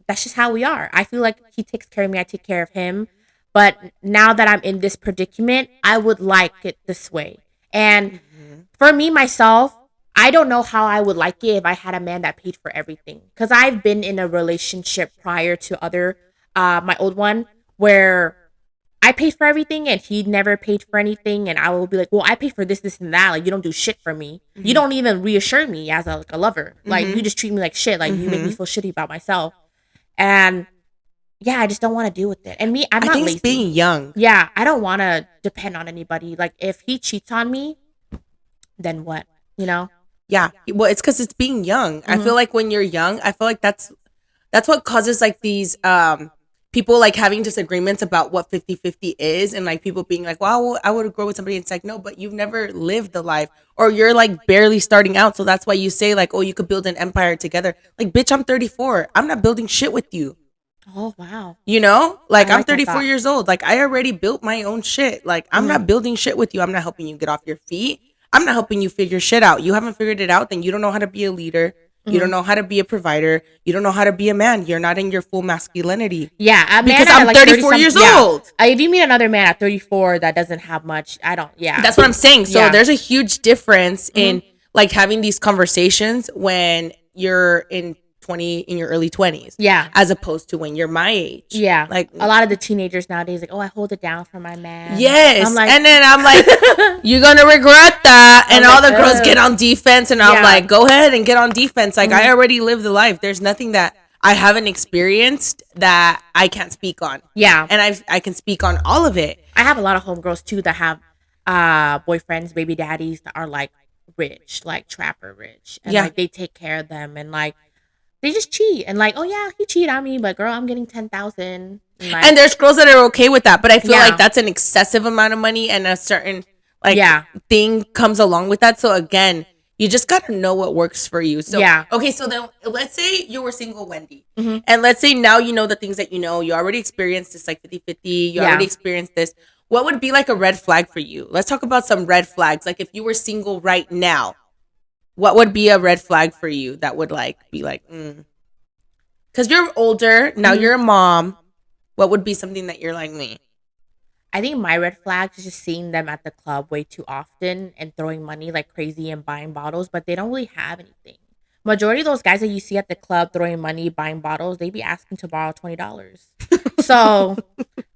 that's just how we are. I feel like he takes care of me. I take care of him. But now that I'm in this predicament, I would like it this way. And for me, myself, I don't know how I would like it if I had a man that paid for everything. Because I've been in a relationship prior to my old one, where I paid for everything and he never paid for anything. And I will be like, well, I pay for this, this, and that. Like, you don't do shit for me. You don't even reassure me as a lover. Like, you just treat me like shit. Like, you make me feel shitty about myself. And yeah, I just don't want to deal with it. And me, I'm not lazy. It's being young. Yeah, I don't want to depend on anybody. Like, if he cheats on me, then what? Yeah. Well, it's because it's being young. I feel like when you're young, I feel like that's what causes like these people like having disagreements about what 50-50 is, and like people being like, well, I would grow with somebody. It's like, no, but you've never lived the life, or you're like barely starting out. So that's why you say like, oh, you could build an empire together. Like, bitch, I'm 34. I'm not building shit with you. Oh, wow. Like I'm 34 years old. Like, I already built my own shit. Like, I'm not building shit with you. I'm not helping you get off your feet. I'm not helping you figure shit out. You haven't figured it out, then you don't know how to be a leader. You don't know how to be a provider. You don't know how to be a man. You're not in your full masculinity. Yeah, because I'm like 34 years old. If you meet another man at 34 that doesn't have much, I don't. Yeah, that's what I'm saying. So there's a huge difference in like having these conversations when you're in your early 20s. Yeah, as opposed to when you're my age. Yeah, like a lot of the teenagers nowadays, like, oh, I hold it down for my man. Yes, and then I'm like, you're gonna regret that. And all the girls get on defense, and I'm like, go ahead and get on defense. Like, I already lived the life. There's nothing that I haven't experienced that I can't speak on. Yeah, and I can speak on all of it. I have a lot of homegirls too that have boyfriends, baby daddies that are like rich, like trapper rich, and like they take care of them, and like they just cheat, and like, oh yeah, he cheated on me, but girl, I'm getting 10,000. And there's girls that are okay with that, but I feel like that's an excessive amount of money, and a certain thing comes along with that. So again, you just gotta know what works for you. So okay, so then let's say you were single, Wendy, and let's say now you know the things that you already experienced this like 50-50, you already experienced this. What would be like a red flag for you? Let's talk about some red flags. Like, if you were single right now, what would be a red flag for you that would like be like, because you're older now, you're a mom. What would be something that you're like me? I think my red flag is just seeing them at the club way too often and throwing money like crazy and buying bottles, but they don't really have anything. Majority of those guys that you see at the club throwing money, buying bottles, they be asking to borrow $20. So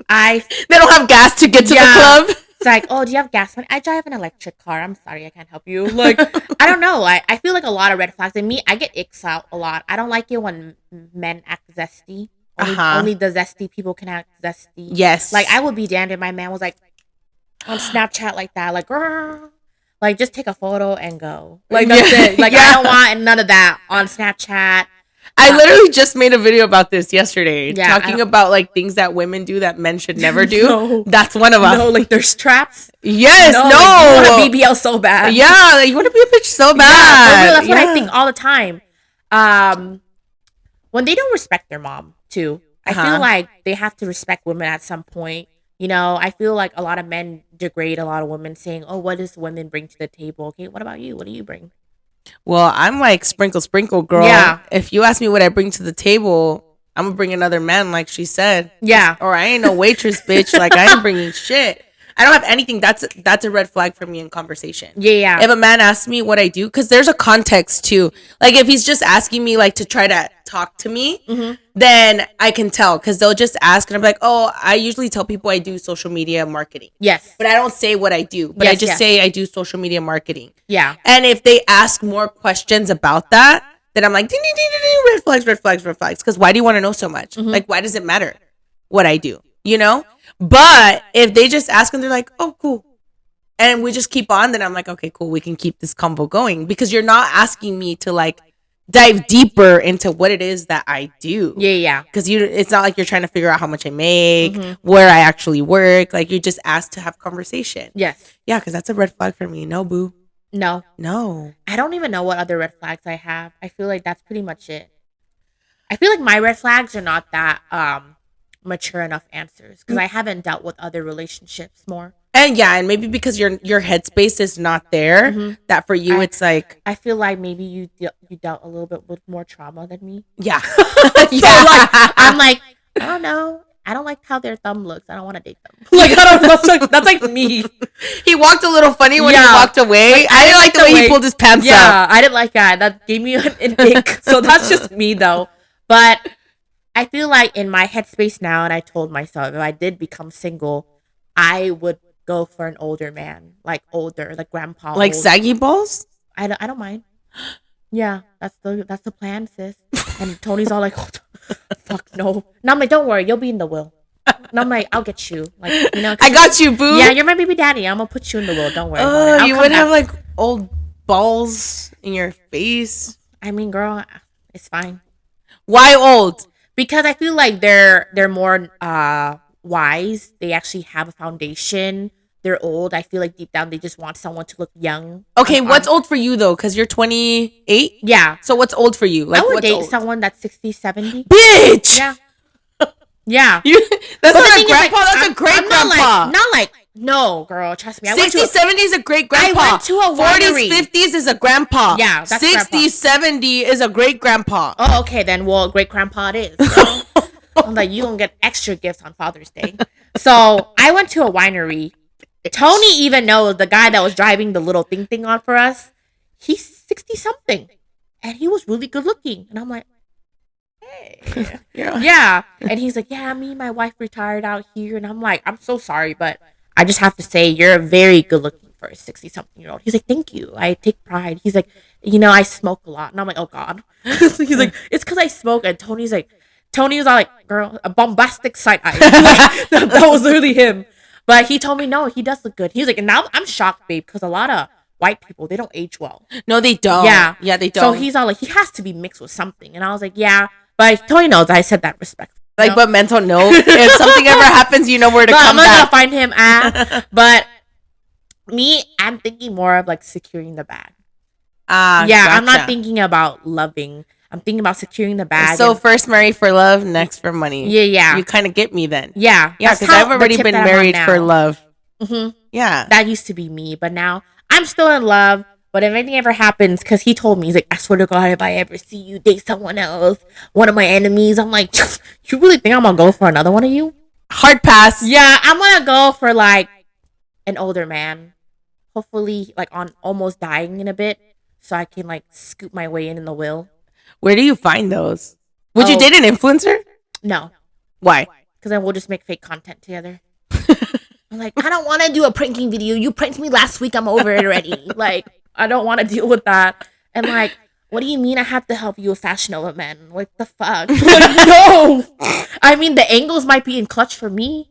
they don't have gas to get to the club. It's like, oh, do you have gas money? I drive an electric car. I'm sorry, I can't help you. Like, I don't know. I feel like a lot of red flags. And me, I get icks out a lot. I don't like it when men act zesty. Only the zesty people can act zesty. Yes. Like, I would be damned if my man was like on Snapchat like that. Like, like, just take a photo and go. Like, that's it. Like, I don't want none of that on Snapchat. I literally just made a video about this yesterday, talking about like things that women do that men should never do. No. That's one of them. No, like there's traps. Yes, no. Like, you want a BBL so bad. Yeah, like, you want to be a bitch so bad. Yeah, that's what I think all the time. When they don't respect their mom too, I feel like they have to respect women at some point. I feel like a lot of men degrade a lot of women, saying, "Oh, what does women bring to the table?" Okay, what about you? What do you bring? Well, I'm like sprinkle, girl. Yeah. If you ask me what I bring to the table, I'm gonna bring another man, like she said. Yeah. Or I ain't no waitress, bitch. Like, I ain't bringing shit. I don't have anything. That's a red flag for me in conversation. Yeah. If a man asks me what I do, because there's a context too. Like, if he's just asking me like to try to talk to me, then I can tell, because they'll just ask and I'm like, oh, I usually tell people I do social media marketing. Yes. But I don't say what I do. But I just say I do social media marketing. Yeah. And if they ask more questions about that, then I'm like, ding, ding, ding, ding, ding, red flags, red flags, red flags. Because why do you want to know so much? Like, why does it matter what I do? But if they just ask and they're like, oh, cool, and we just keep on, then I'm like, okay, cool, we can keep this convo going, because you're not asking me to like dive deeper into what it is that I do. Yeah. Because it's not like you're trying to figure out how much I make, where I actually work. Like, you're just asked to have conversation. Yes. Yeah, because that's a red flag for me. No, boo. No. No. I don't even know what other red flags I have. I feel like that's pretty much it. I feel like my red flags are not that mature enough answers because I haven't dealt with other relationships more. And and maybe because your headspace is not there, that for you it's like, I feel like maybe you dealt a little bit with more trauma than me. Yeah. So like I'm like, I don't know. I don't like how their thumb looks. I don't want to date them. Like, I don't know. That's like me. He walked a little funny when he walked away. Like, I didn't like the way he pulled his pants up. Yeah, I didn't like that. That gave me an ick. So that's just me though. But I feel like in my headspace now, and I told myself if I did become single, I would go for an older man, like older, like grandpa. Like old. Saggy balls? I don't mind. Yeah, that's the plan, sis. And Tony's all like, oh, fuck no. And I'm like, don't worry, you'll be in the will. And I'm like, I'll get you. Like, you know, I got you, boo. Yeah, you're my baby daddy. I'm gonna put you in the will. Don't worry. Oh, you wouldn't have like old balls in your face. I mean, girl, it's fine. Why old? Because I feel like they're more wise. They actually have a foundation. They're old. I feel like deep down they just want someone to look young. Okay, what's old for you though? Because you're 28? Yeah. So what's old for you? Like, I would what's date old? someone that's 60, 70. Bitch! Yeah. Yeah. That's not a grandpa. Like, that's a great grandpa. Not like, no, girl. Trust me. 60s, 70s is a great grandpa. I went to a winery. 40s, 50s is a grandpa. Yeah, that's 60s, grandpa. 70 is a great grandpa. Oh, okay. Then, well, great grandpa it is. So, I'm like, you don't get extra gifts on Father's Day. So I went to a winery. Tony even knows the guy that was driving the little thing on for us. He's 60 something, and he was really good looking. And I'm like, hey, yeah. And he's like, yeah, me and my wife retired out here. And I'm like, I'm so sorry, but I just have to say you're very good looking for a 60 something year old. He's like, thank you. I take pride. He's like, you know, I smoke a lot, and I'm like, oh God. He's like, it's because I smoke. And Tony was all like, girl, a bombastic side eye. Like, that was literally him. But he told me, no, he does look good. He was like, and now I'm shocked, babe, because a lot of white people, they don't age well. No, they don't. Yeah, they don't. So he's all like, he has to be mixed with something. And I was like, yeah. But Tony knows I said that respectfully. Like, but mental note, if something ever happens, you know where to come back. I'm gonna find him at. But me, I'm thinking more of like securing the bag. Gotcha. I'm not thinking about loving. I'm thinking about securing the bag. So first marry for love, next for money. Yeah. You kind of get me then. Yeah. Yeah, because I've already been married for love. Mm-hmm. Yeah. That used to be me. But now I'm still in love. But if anything ever happens, because he told me, he's like, I swear to God, if I ever see you date someone else, one of my enemies, I'm like, you really think I'm going to go for another one of you? Hard pass. Yeah, I'm going to go for like an older man. Hopefully like on almost dying in a bit. So I can like scoop my way in the will. Where do you find those? Would you date an influencer? No. Why? Because then we'll just make fake content together. I'm like, I don't want to do a pranking video. You pranked me last week. I'm over it already. Like, I don't want to deal with that. And like, what do you mean I have to help you with Fashion Nova men? What the fuck? Like, no. I mean, the angles might be in clutch for me.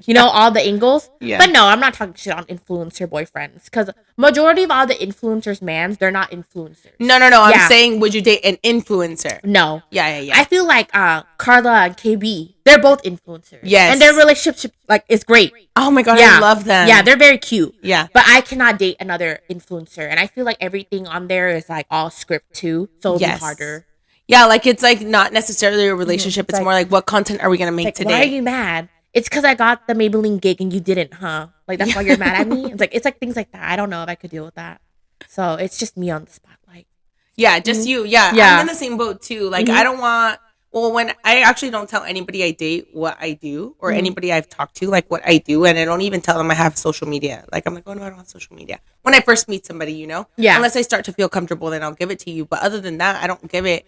You know, all the angles. Yeah. But no, I'm not talking shit on influencer boyfriends. Because majority of all the influencers, mans, they're not influencers. No. I'm saying, would you date an influencer? No. Yeah. I feel like Carla and KB, they're both influencers. Yes. And their relationship, like, is great. Oh my God, I love them. Yeah, they're very cute. Yeah. But I cannot date another influencer. And I feel like everything on there is, like, all script, too. So it'll be harder. Yeah, like, it's, like, not necessarily a relationship. It's like, more like, what content are we going to make like, today? Why are you mad? It's because I got the Maybelline gig and you didn't, huh? Like, that's why you're mad at me? It's like things like that. I don't know if I could deal with that. So it's just me on the spotlight. Yeah, just you. Yeah. I'm in the same boat too. Like, I don't want, when I actually don't tell anybody I date what I do or anybody I've talked to, like what I do. And I don't even tell them I have social media. Like, I'm like, oh no, I don't have social media. When I first meet somebody, you know? Yeah. Unless I start to feel comfortable, then I'll give it to you. But other than that, I don't give it.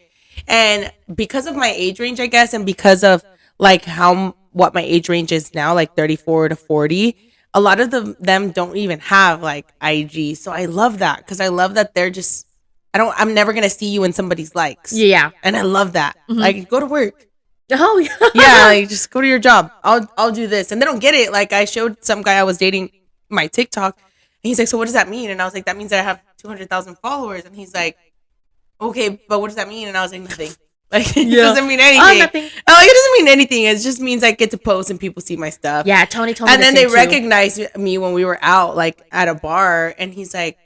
And because of my age range, I guess, and because of like what my age range is now, like 34 to 40, a lot of them don't even have like IG. So I love that because I love that they're just, I'm never going to see you in somebody's likes. Yeah. And I love that. Like, go to work. Oh, yeah. Yeah, like, just go to your job. I'll do this. And they don't get it. Like, I showed some guy I was dating my TikTok, and he's like, so what does that mean? And I was like, that means I have 200,000 followers. And he's like, okay, but what does that mean? And I was like, nothing. Like, it Yeah. doesn't mean Oh, anything. nothing. Oh, it doesn't mean anything. It just means I get to post and people see my stuff. Yeah, Tony told me And the then same they too. recognized me when we were out, like, at a bar. And he's like,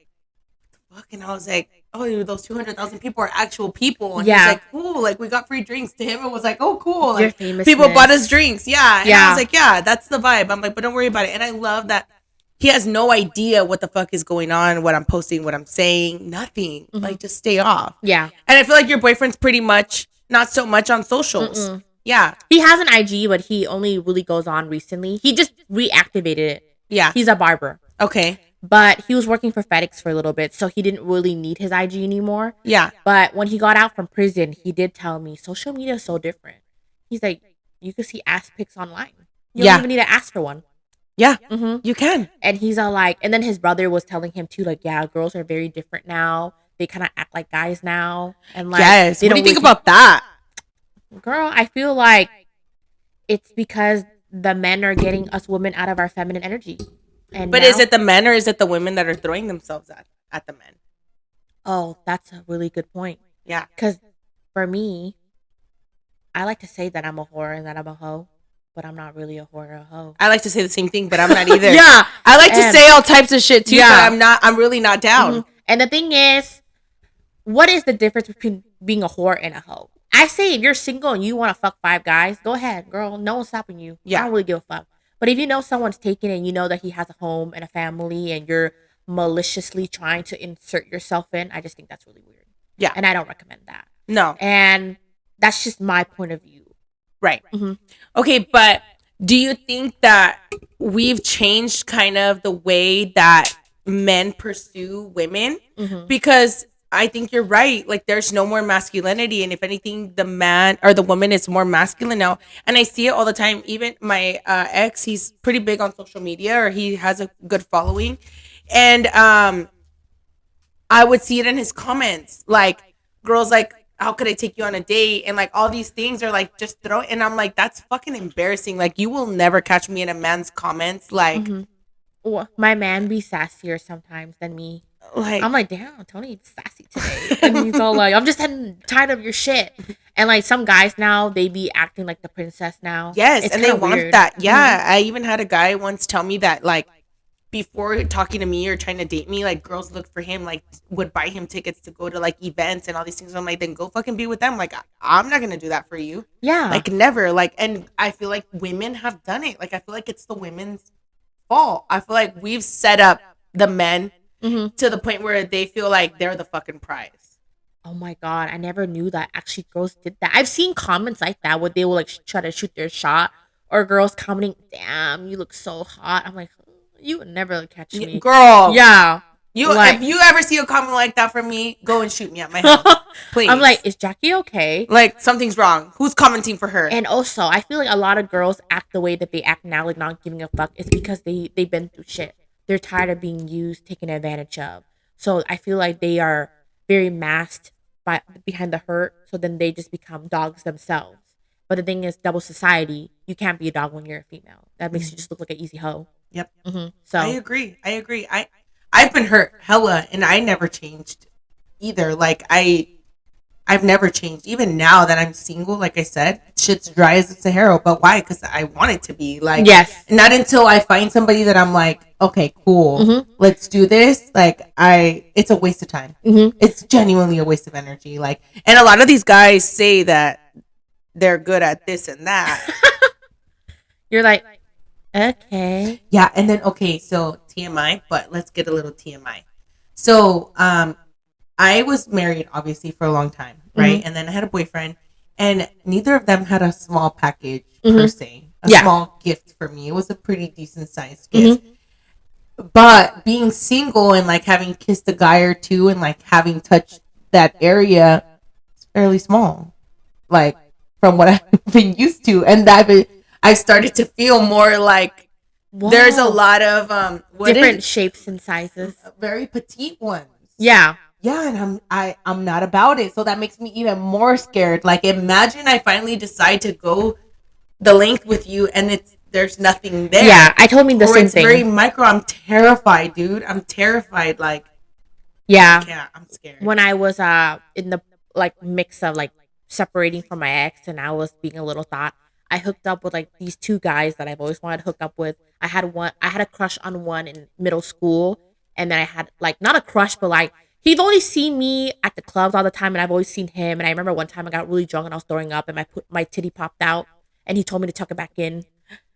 fuck. And I was like, oh, those 200,000 people are actual people. And Yeah. he's like, cool. Like, we got free drinks. To him, it was like, oh, cool. Your Like, famousness. people bought us drinks. Yeah. And Yeah. I was like, yeah, that's the vibe. I'm like, but don't worry about it. And I love that he has no idea what the fuck is going on, what I'm posting, what I'm saying, nothing. Like, just stay off. Yeah. And I feel like your boyfriend's pretty much not so much on socials. Yeah. He has an IG, but he only really goes on recently. He just reactivated it. Yeah. He's a barber. Okay. But he was working for FedEx for a little bit, so he didn't really need his IG anymore. Yeah. But when he got out from prison, he did tell me, social media is so different. He's like, you can see ass pics online. You don't even need to ask for one. Yeah. You can. And he's all like, and then his brother was telling him too, like, yeah, girls are very different now. They kind of act like guys now. And like, yes. What do you think really about that? Girl, I feel like it's because the men are getting us women out of our feminine energy. And but is it the men or is it the women that are throwing themselves at the men? Oh, that's a really good point. Yeah. Because for me, I like to say that I'm a whore and that I'm a hoe, but I'm not really a whore or a hoe. I like to say the same thing, but I'm not either. Yeah. I like to say all types of shit too, but I'm really not down. And the thing is, what is the difference between being a whore and a hoe? I say if you're single and you want to fuck 5 guys, go ahead, girl. No one's stopping you. Yeah. I don't really give a fuck. But if you know someone's taken and you know that he has a home and a family and you're maliciously trying to insert yourself in, I just think that's really weird. Yeah. And I don't recommend that. No. And that's just my point of view. Right. Okay, but do you think that we've changed kind of the way that men pursue women? Because I think you're right. Like, there's no more masculinity. And if anything, the man or the woman is more masculine now. And I see it all the time. Even my ex, he's pretty big on social media, or he has a good following. And I would see it in his comments. Like, girls like, how could I take you on a date? And like, all these things are like, just throw it. And I'm like, that's fucking embarrassing. Like, you will never catch me in a man's comments. Like, my man be sassier sometimes than me. Like, I'm like, damn, Tony's sassy today. And he's all like, I'm just tired of your shit. And like, some guys now, they be acting like the princess now. Yes, it's and they want weird. that. Yeah, I even had a guy once tell me that, like, before talking to me or trying to date me, like, girls look for him, like, would buy him tickets to go to like events and all these things. I'm like, then go fucking be with them. Like, I'm not gonna do that for you. Yeah, like, never. Like, and I feel like women have done it. Like, I feel like it's the women's fault. I feel like we've set up the men to the point where they feel like they're the fucking prize. Oh my god, I never knew that actually girls did that. I've seen comments like that where they will like try to shoot their shot, or girls commenting, "Damn, you look so hot." I'm like, you would never catch me, girl. Yeah, if you ever see a comment like that from me, go and shoot me at my house, please. I'm like, is Jackie okay? Like, something's wrong. Who's commenting for her? And also, I feel like a lot of girls act the way that they act now, like not giving a fuck. It's because they've been through shit. They're tired of being used, taken advantage of. So I feel like they are very masked behind the hurt. So then they just become dogs themselves. But the thing is, double society, you can't be a dog when you're a female. That makes you just look like an easy hoe. Yep. So I agree. I've been hurt hella, and I never changed either. Like, I've never changed. Even now that I'm single, like I said, shit's dry as a Sahara. But why? Because I want it to be. Like, yes. Not until I find somebody that I'm like, okay, cool, let's do this. Like, it's a waste of time. It's genuinely a waste of energy. Like, and a lot of these guys say that they're good at this and that. You're like, okay. Yeah, and then, okay, so TMI, but let's get a little TMI. So, I was married, obviously, for a long time, right? And then I had a boyfriend, and neither of them had a small package, per se. A small gift for me. It was a pretty decent-sized gift. But being single and, like, having kissed a guy or two and, like, having touched that area, it's fairly small. Like, from what I've been used to. And I started to feel more like there's a lot of different shapes and sizes. Very petite ones. Yeah. Yeah, and I'm not about it. So that makes me even more scared. Like, imagine I finally decide to go the length with you and there's nothing there. Yeah, I told me the same it's thing. Very micro. I'm terrified, dude. I'm terrified. Like, Yeah. I can't. I'm scared. When I was in the like mix of like separating from my ex and I was being a little thought, I hooked up with like these two guys that I've always wanted to hook up with. I had a crush on one in middle school, and then I had like not a crush, but like he'd only seen me at the clubs all the time, and I've always seen him. And I remember one time I got really drunk and I was throwing up, and my titty popped out, and he told me to tuck it back in. And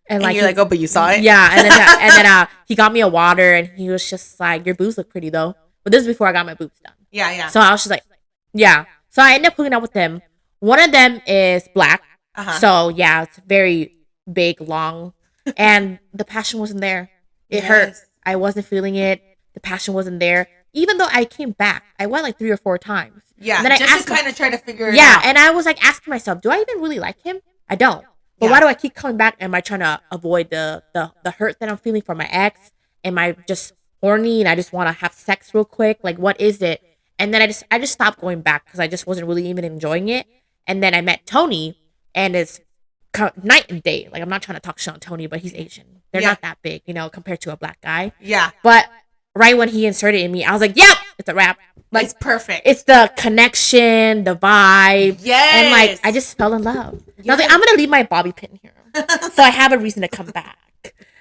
And like you're like, oh, but you saw it? yeah, and then he got me a water, and he was just like, "Your boobs look pretty though." But this is before I got my boobs done. Yeah, yeah. So I was just like, yeah. So I ended up hooking up with them. One of them is black. Uh-huh. So yeah, it's very big, long, and the passion wasn't there. It hurt. Yes. I wasn't feeling it. The passion wasn't there. Even though I came back, I went like 3 or 4 times. Yeah, And then I just asked to kind of try to figure it yeah, out. and I was like asking myself, do I even really like him? I don't. But Yeah. why do I keep coming back? Am I trying to avoid the hurt that I'm feeling from my ex? Am I just horny and I just want to have sex real quick? Like, what is it? And then I just stopped going back because I just wasn't really even enjoying it. And then I met Tony, and it's night and day. Like, I'm not trying to talk shit on Tony, but he's Asian. They're Yeah. not that big, compared to a black guy. Yeah. But right when he inserted in me, I was like, yep, it's a wrap. Like, It's perfect. it's the connection, the vibe. Yes. And like I just fell in love. And I was like, Yes. I'm gonna leave my bobby pin here. So I have a reason to come back.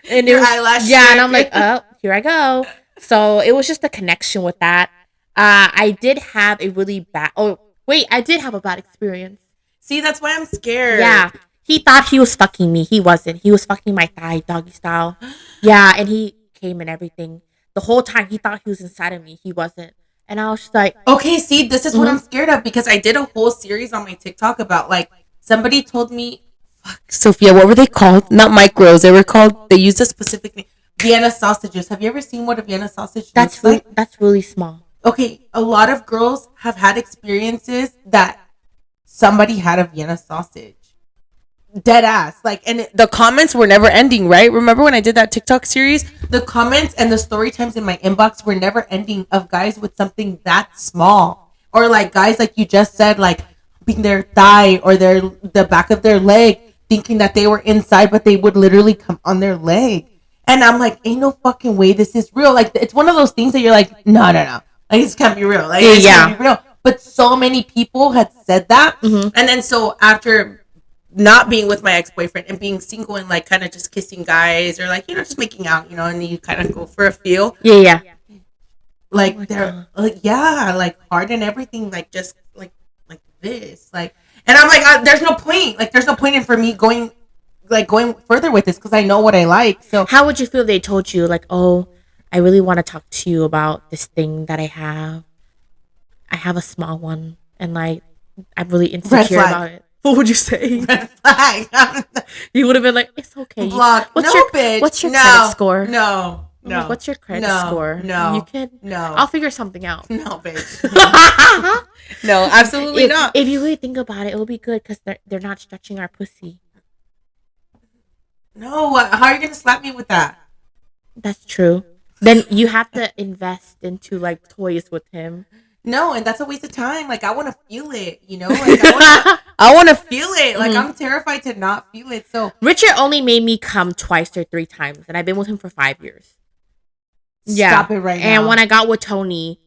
And Your eyelash yeah, and strip. I'm like, oh, here I go. So it was just a connection with that. I did have a really bad I did have a bad experience. See, that's why I'm scared. Yeah. He thought he was fucking me. He wasn't. He was fucking my thigh doggy style. Yeah, and he came and everything. The whole time he thought he was inside of me. He wasn't. And I was just like, Okay, see, this is what Mhm. I'm scared of, because I did a whole series on my TikTok about, like, somebody told me, fuck, Sophia, what were they called? Not micros. They were called, they used a specific name. Vienna sausages. Have you ever seen what a Vienna sausage looks like? that's really small. Okay, a lot of girls have had experiences that somebody had a Vienna sausage. Dead ass. Like, and the comments were never ending, right? Remember when I did that TikTok series? The comments and the story times in my inbox were never ending of guys with something that small. Or like guys, like you just said, like being their thigh or the back of their leg, thinking that they were inside, but they would literally come on their leg. And I'm like, ain't no fucking way this is real. Like, it's one of those things that you're like, no. Like, this can't be real. Like, this can't be real. But so many people had said that. Mhm. And then so after not being with my ex-boyfriend and being single and like kind of just kissing guys or like, just making out, and you kind of go for a feel. Yeah. Like, Oh my they're like, yeah, like hard and everything, like just like this. Like, and I'm like, there's no point. Like, there's no point in for me going further with this because I know what I like. So How would you feel if they told you, like, oh, I really want to talk to you about this thing that I have. I have a small one, and like, I'm really insecure flag. about it. What would you say? red flag. You would have been like, it's okay. Block. What's No, your bitch. What's your No. credit score? No. I'm like, what's your credit No. score? No. You could. No. I'll figure something out. No, bitch. No, absolutely if, not. If you really think about it, it'll be good because they're not stretching our pussy. No, how are you gonna slap me with that? That's true. Then you have to invest into like toys with him. No, and that's a waste of time. Like, I want to feel it, Like, I want to feel it. Like, I'm terrified to not feel it. So Richard only made me come twice or 3 times, and I've been with him for 5 years. stop it right now. And when I got with Tony,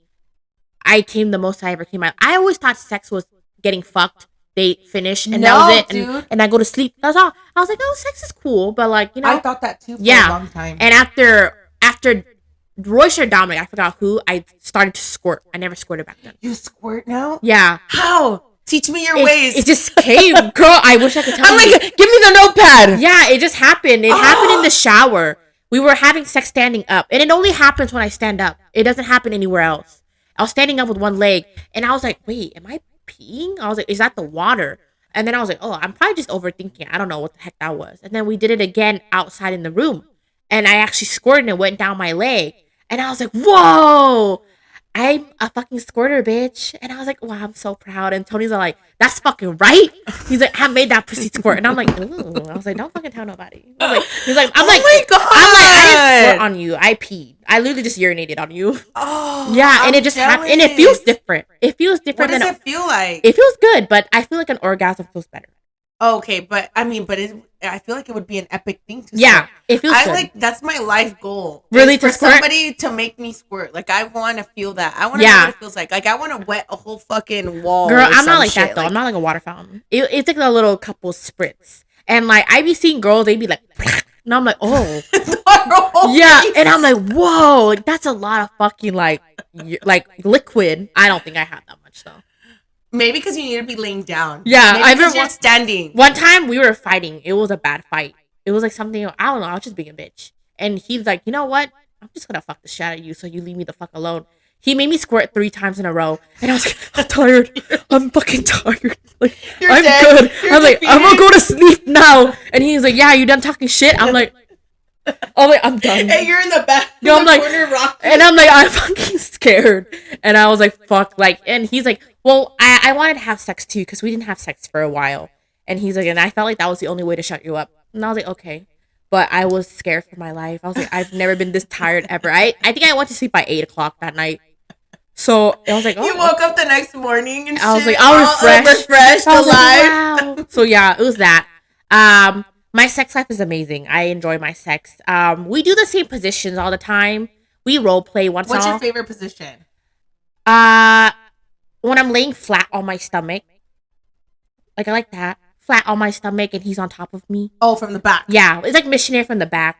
I came the most I ever came out. I always thought sex was getting fucked, date, finish, and that was it. Dude. And I go to sleep. That's all. I was like, oh, sex is cool, but like, I thought that too for a long time. And after Royce or Dominic, I forgot who, I started to squirt. I never squirted back then. You squirt now? Yeah. How? Teach me your ways. It just came, girl. I wish I could tell I'm you. like, give me the notepad. Yeah, it just happened. It happened in the shower. We were having sex standing up, and it only happens when I stand up. It doesn't happen anywhere else. I was standing up with one leg, and I was like, wait, am I peeing? I was like, is that the water? And then I was like, oh, I'm probably just overthinking. I don't know what the heck that was. And then we did it again outside in the room, and I actually squirted, and it went down my leg. And I was like, whoa, I'm a fucking squirter, bitch. And I was like, wow, I'm so proud. And Tony's like, that's fucking right. He's like, I made that pussy squirt. And I'm like, ooh. I was like, don't fucking tell nobody. He's like, Oh my God. I'm like, I didn't squirt on you. I peed. I literally just urinated on you. Oh, Yeah, and it just happened. And it feels different. It feels different. What does it feel like? It feels good, but I feel like an orgasm feels better. Okay, but I mean, I feel like it would be an epic thing to Yeah, squirt. it feels good. Like that's my life goal. Really, is to for squirt? somebody to make me squirt. Like I want to feel that. I want to know Yeah. what it feels like. Like I want to wet a whole fucking wall. Girl, or I'm not some like that shit. though. Like, I'm not like a water fountain. It's like a little couple spritz. And like I be seeing girls, they be like, and I'm like, oh, yeah. face. And I'm like, whoa, like that's a lot of fucking like liquid. I don't think I have that much though. Maybe because you need to be laying down. Yeah, maybe I because remember you're standing. one time we were fighting. It was a bad fight. It was like something, I don't know. I was just being a bitch. And he's like, you know what? I'm just gonna fuck the shit out of you, so you leave me the fuck alone. He made me squirt 3 times in a row, and I was like, I'm tired. I'm fucking tired. Like, I'm dead. good. You're I'm like, defeated. I'm gonna go to sleep now. And he's like, yeah, you done talking shit? I'm like, I'm done. And you're in the back. Yo, I'm like, corner rocking. and I'm like, I'm fucking scared. And I was like, fuck, like, and he's like, well, I wanted to have sex too, because we didn't have sex for a while. And he's like, and I felt like that was the only way to shut you up. And I was like, okay. But I was scared for my life. I was like, I've never been this tired ever. I think I went to sleep by 8 o'clock that night. So I was like, oh. You woke up the next morning and I was shit, like, I'm refreshed, I was alive. like, wow. So yeah, it was that. My sex life is amazing. I enjoy my sex. We do the same positions all the time. We role play once. What's your favorite position? When I'm laying flat on my stomach. Like I like that. Flat on my stomach and he's on top of me. Oh, from the back. Yeah, it's like missionary from the back.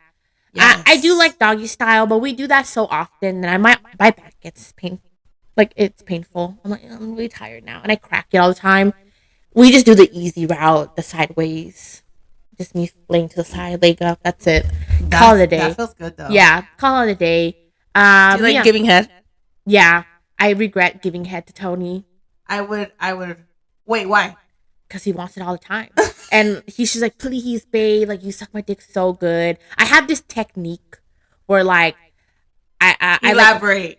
Yes. I do like doggy style, but we do that so often that my back gets painful. Like it's painful. I'm like, I'm really tired now, and I crack it all the time. We just do the easy route, the sideways. Just me laying to the side, leg up. That's it. Call it a day. That feels good though. Yeah, call it a day. Do you like giving head? Yeah, I regret giving head to Tony. I would. Wait, why? Because he wants it all the time. And he's just like, please, babe, like you suck my dick so good. I have this technique where like I elaborate.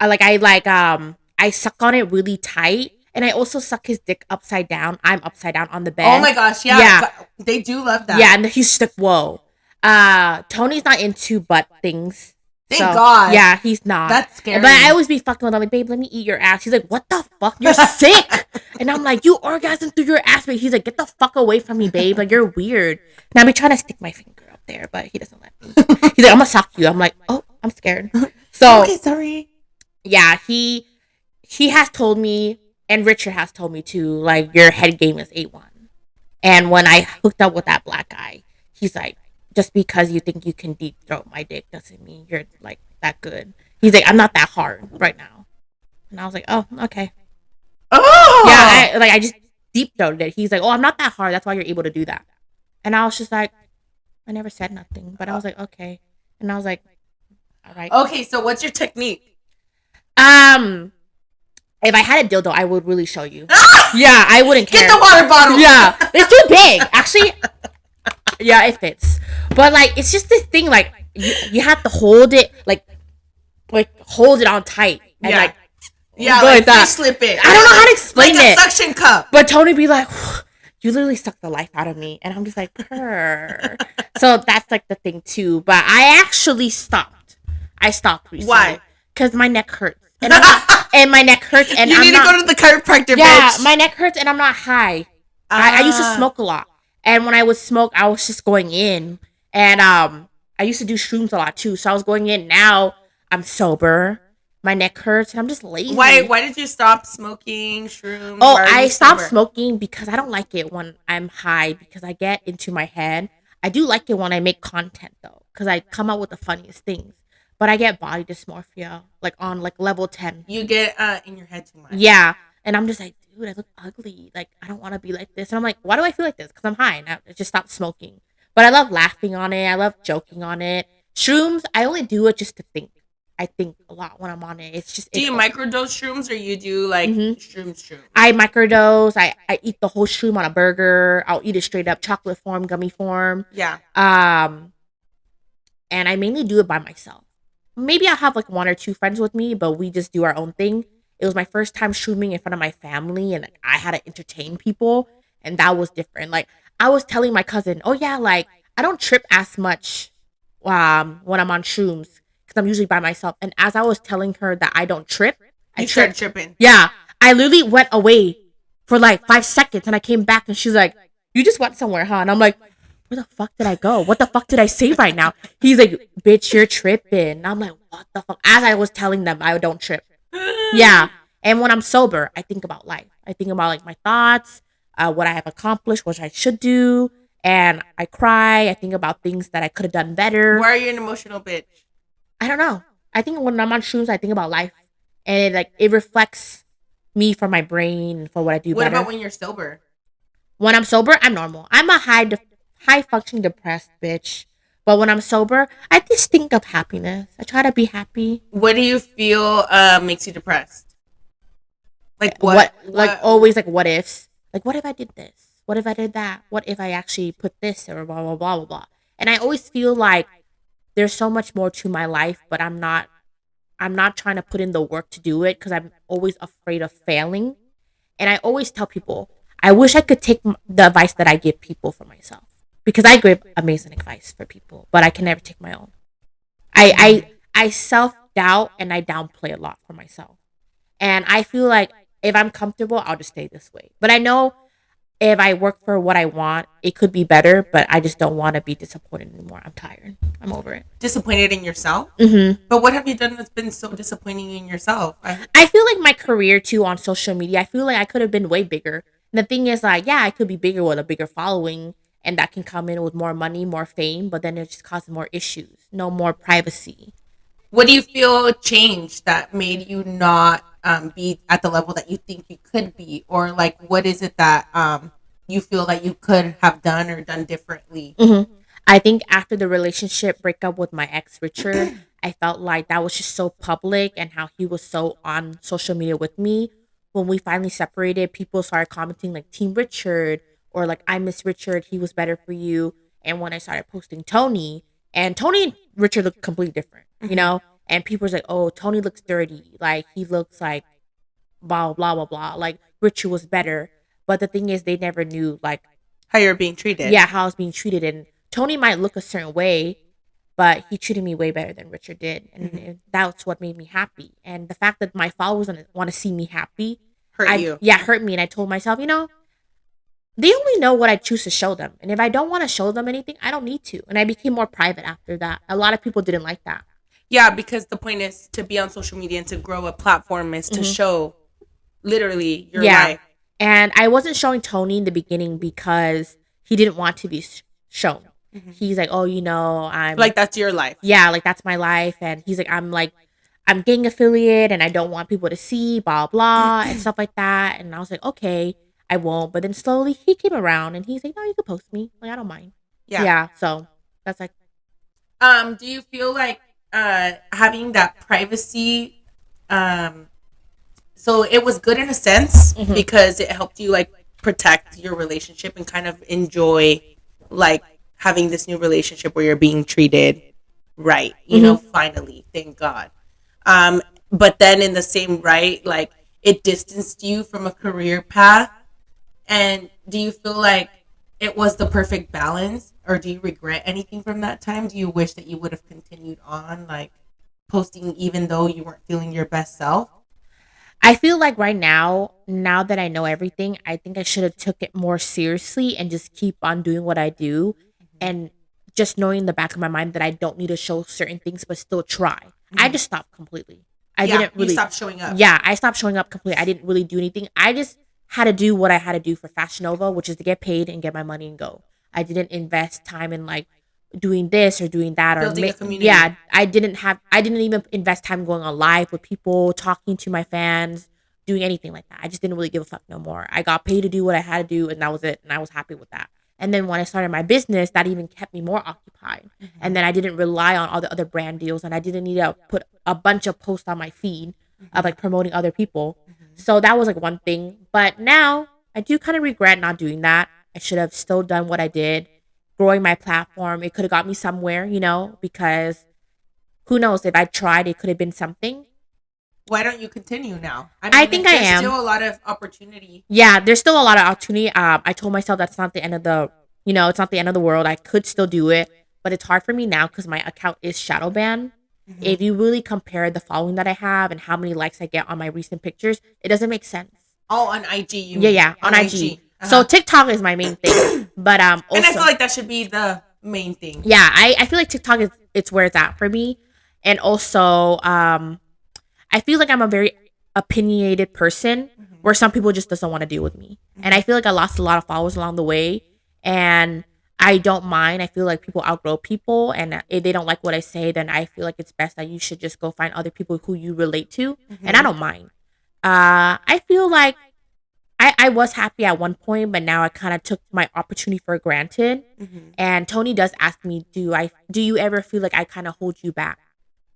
I suck on it really tight. And I also suck his dick upside down. I'm upside down on the bed. Oh my gosh, yeah. They do love that. Yeah, and he's just like, whoa. Tony's not into butt things. Thank God. Yeah, he's not. That's scary. But I always be fucking with him, like, babe, let me eat your ass. He's like, what the fuck? You're sick. And I'm like, you orgasm through your ass, babe. He's like, get the fuck away from me, babe. Like, you're weird. And I be trying to stick my finger up there, but he doesn't let me. He's like, I'm gonna suck you. I'm like, oh, I'm scared. So okay, sorry. Yeah, he has told me, and Richard has told me too, like, your head game is A1. And when I hooked up with that black guy, he's like, just because you think you can deep throat my dick doesn't mean you're like that good. He's like, I'm not that hard right now. And I was like, oh, okay. Oh yeah, I just deep throated it. He's like, oh, I'm not that hard. That's why you're able to do that. And I was just like, I never said nothing, but I was like, okay. And I was like, all right. Okay, so what's your technique? If I had a dildo, I would really show you. Yeah, I wouldn't care. Get the water bottle. Yeah, it's too big. Actually, yeah, it fits. But like, it's just this thing. Like, you have to hold it, like hold it on tight, and like that. Slip it. I don't know how to explain like it. A suction cup. But Tony be like, you literally suck the life out of me, and I'm just like, purr. So that's like the thing too. But I actually stopped. I stopped recently. Why? Because my neck hurts. And, and my neck hurts, and you need to go to the chiropractor. Yeah, bitch. my neck hurts, and I'm not high. I used to smoke a lot, and when I would smoke, I was just going in, and I used to do shrooms a lot too. So I was going in. Now I'm sober. My neck hurts, and I'm just lazy. Why did you stop smoking shrooms? Oh, I stopped smoking because I don't like it when I'm high because I get into my head. I do like it when I make content though, because I come out with the funniest things. But I get body dysmorphia, like on like level 10. You get in your head too much. Yeah. And I'm just like, dude, I look ugly. Like, I don't want to be like this. And I'm like, why do I feel like this? Because I'm high and I just stopped smoking. But I love laughing on it. I love joking on it. Shrooms, I only do it just to think. I think a lot when I'm on it. It's just. Do you microdose shrooms or you do like shrooms? I microdose. I eat the whole shroom on a burger. I'll eat it straight up, chocolate form, gummy form. Yeah. And I mainly do it by myself. Maybe I'll have like 1 or 2 friends with me, but we just do our own thing. It was my first time shrooming in front of my family, and like, I had to entertain people, and that was different. Like, I was telling my cousin, oh yeah, like, I don't trip as much when I'm on shrooms because I'm usually by myself. And as I was telling her that I don't trip, I started tripping. Yeah, I literally went away for like 5 seconds, and I came back, and she's like, You just went somewhere, huh? And I'm like, where the fuck did I go? What the fuck did I say right now? He's like, bitch, you're tripping. And I'm like, what the fuck? As I was telling them, I don't trip. Yeah. And when I'm sober, I think about life. I think about like my thoughts, what I have accomplished, what I should do. And I cry. I think about things that I could have done better. Why are you an emotional bitch? I don't know. I think when I'm on shrooms, I think about life. And it reflects me for my brain for what I do What better. about when you're sober? When I'm sober, I'm normal. I'm a high functioning depressed bitch. But when I'm sober, I just think of happiness. I try to be happy. What do you feel makes you depressed? Like What like always like what ifs? Like what if I did this? What if I did that? What if I actually put this or blah blah blah blah blah? And I always feel like there's so much more to my life, but I'm not trying to put in the work to do it because I'm always afraid of failing. And I always tell people, I wish I could take the advice that I give people for myself because I give amazing advice for people, but I can never take my own. I self doubt and I downplay a lot for myself, and I feel like if I'm comfortable, I'll just stay this way. But I know if I work for what I want, it could be better. But I just don't want to be disappointed anymore. I'm tired. I'm over it. disappointed in yourself? Mm-hmm. But what have you done that's been so disappointing in yourself? I feel like my career too on social media, I feel like I could have been way bigger. And the thing is, like, yeah, I could be bigger with a bigger following and that can come in with more money, more fame, but then it just causes more issues, no more privacy. What do you feel changed that made you not be at the level that you think you could be? Or like, what is it that you feel that you could have done or done differently? Mm-hmm. I think after the relationship breakup with my ex, Richard, I felt like that was just so public and how he was so on social media with me. When we finally separated, people started commenting like Team Richard or like I miss Richard, he was better for you. And when I started posting Tony, and Tony and Richard look completely different, you Mhm. know? And people was like, oh, Tony looks dirty. Like he looks like blah blah blah blah. Like Richard was better. But the thing is they never knew like How you're being treated? yeah, how I was being treated. And Tony might look a certain way, but he treated me way better than Richard did. And Mhm. that's what made me happy. And the fact that my followers want to see me happy, Hurt you. hurt me. And I told myself, they only know what I choose to show them. And if I don't want to show them anything, I don't need to. And I became more private after that. A lot of people didn't like that. Yeah, because the point is to be on social media and to grow a platform is to show literally your life. And I wasn't showing Tony in the beginning because he didn't want to be shown. He's like, oh, I'm Like that's your life. yeah, like that's my life. And he's like, I'm gang affiliate and I don't want people to see, blah, blah, and stuff like that. And I was like, okay, I won't. But then slowly he came around and he's like, no, you can post me. Like, I don't mind. Yeah. Yeah. So that's like, Do you feel like having that privacy so it was good in a sense because it helped you like protect your relationship and kind of enjoy like having this new relationship where you're being treated right, finally, thank God. But then in the same right, like it distanced you from a career path. And do you feel like it was the perfect balance, or do you regret anything from that time? Do you wish that you would have continued on, like posting, even though you weren't feeling your best self? I feel like right now that I know everything, I think I should have took it more seriously and just keep on doing what I do and just knowing in the back of my mind that I don't need to show certain things but still try. I just stopped completely. I didn't really You stopped showing up. Yeah, I stopped showing up completely. I didn't really do anything. I just had to do what I had to do for Fashion Nova, which is to get paid and get my money and go. I didn't invest time in like doing this or doing that or Building a community. yeah, I didn't even invest time going on live with people, talking to my fans, doing anything like that. I just didn't really give a fuck no more. I got paid to do what I had to do and that was it. And I was happy with that. And then when I started my business, that even kept me more occupied. And then I didn't rely on all the other brand deals and I didn't need to put a bunch of posts on my feed of like promoting other people. So that was like one thing. But now I do kind of regret not doing that. I should have still done what I did, growing my platform. It could have got me somewhere, because who knows, if I tried, it could have been something. Why don't you continue now? I think I am. There's still a lot of opportunity. Yeah, there's still a lot of opportunity. I told myself that's not the end of it's not the end of the world. I could still do it, but it's hard for me now because my account is shadow banned. If you really compare the following that I have and how many likes I get on my recent pictures, it doesn't make sense. Oh, on IG. Yeah, on IG. So TikTok is my main thing, but also, and I feel like that should be the main thing. Yeah, I feel like TikTok is it's where it's at for me, and also I feel like I'm a very opinionated person where some people just doesn't want to deal with me, and I feel like I lost a lot of followers along the way, and I don't mind. I feel like people outgrow people, and if they don't like what I say, then I feel like it's best that you should just go find other people who you relate to, and I don't mind. I feel like I was happy at one point, but now I kind of took my opportunity for granted. And Tony does ask me, do you ever feel like I kind of hold you back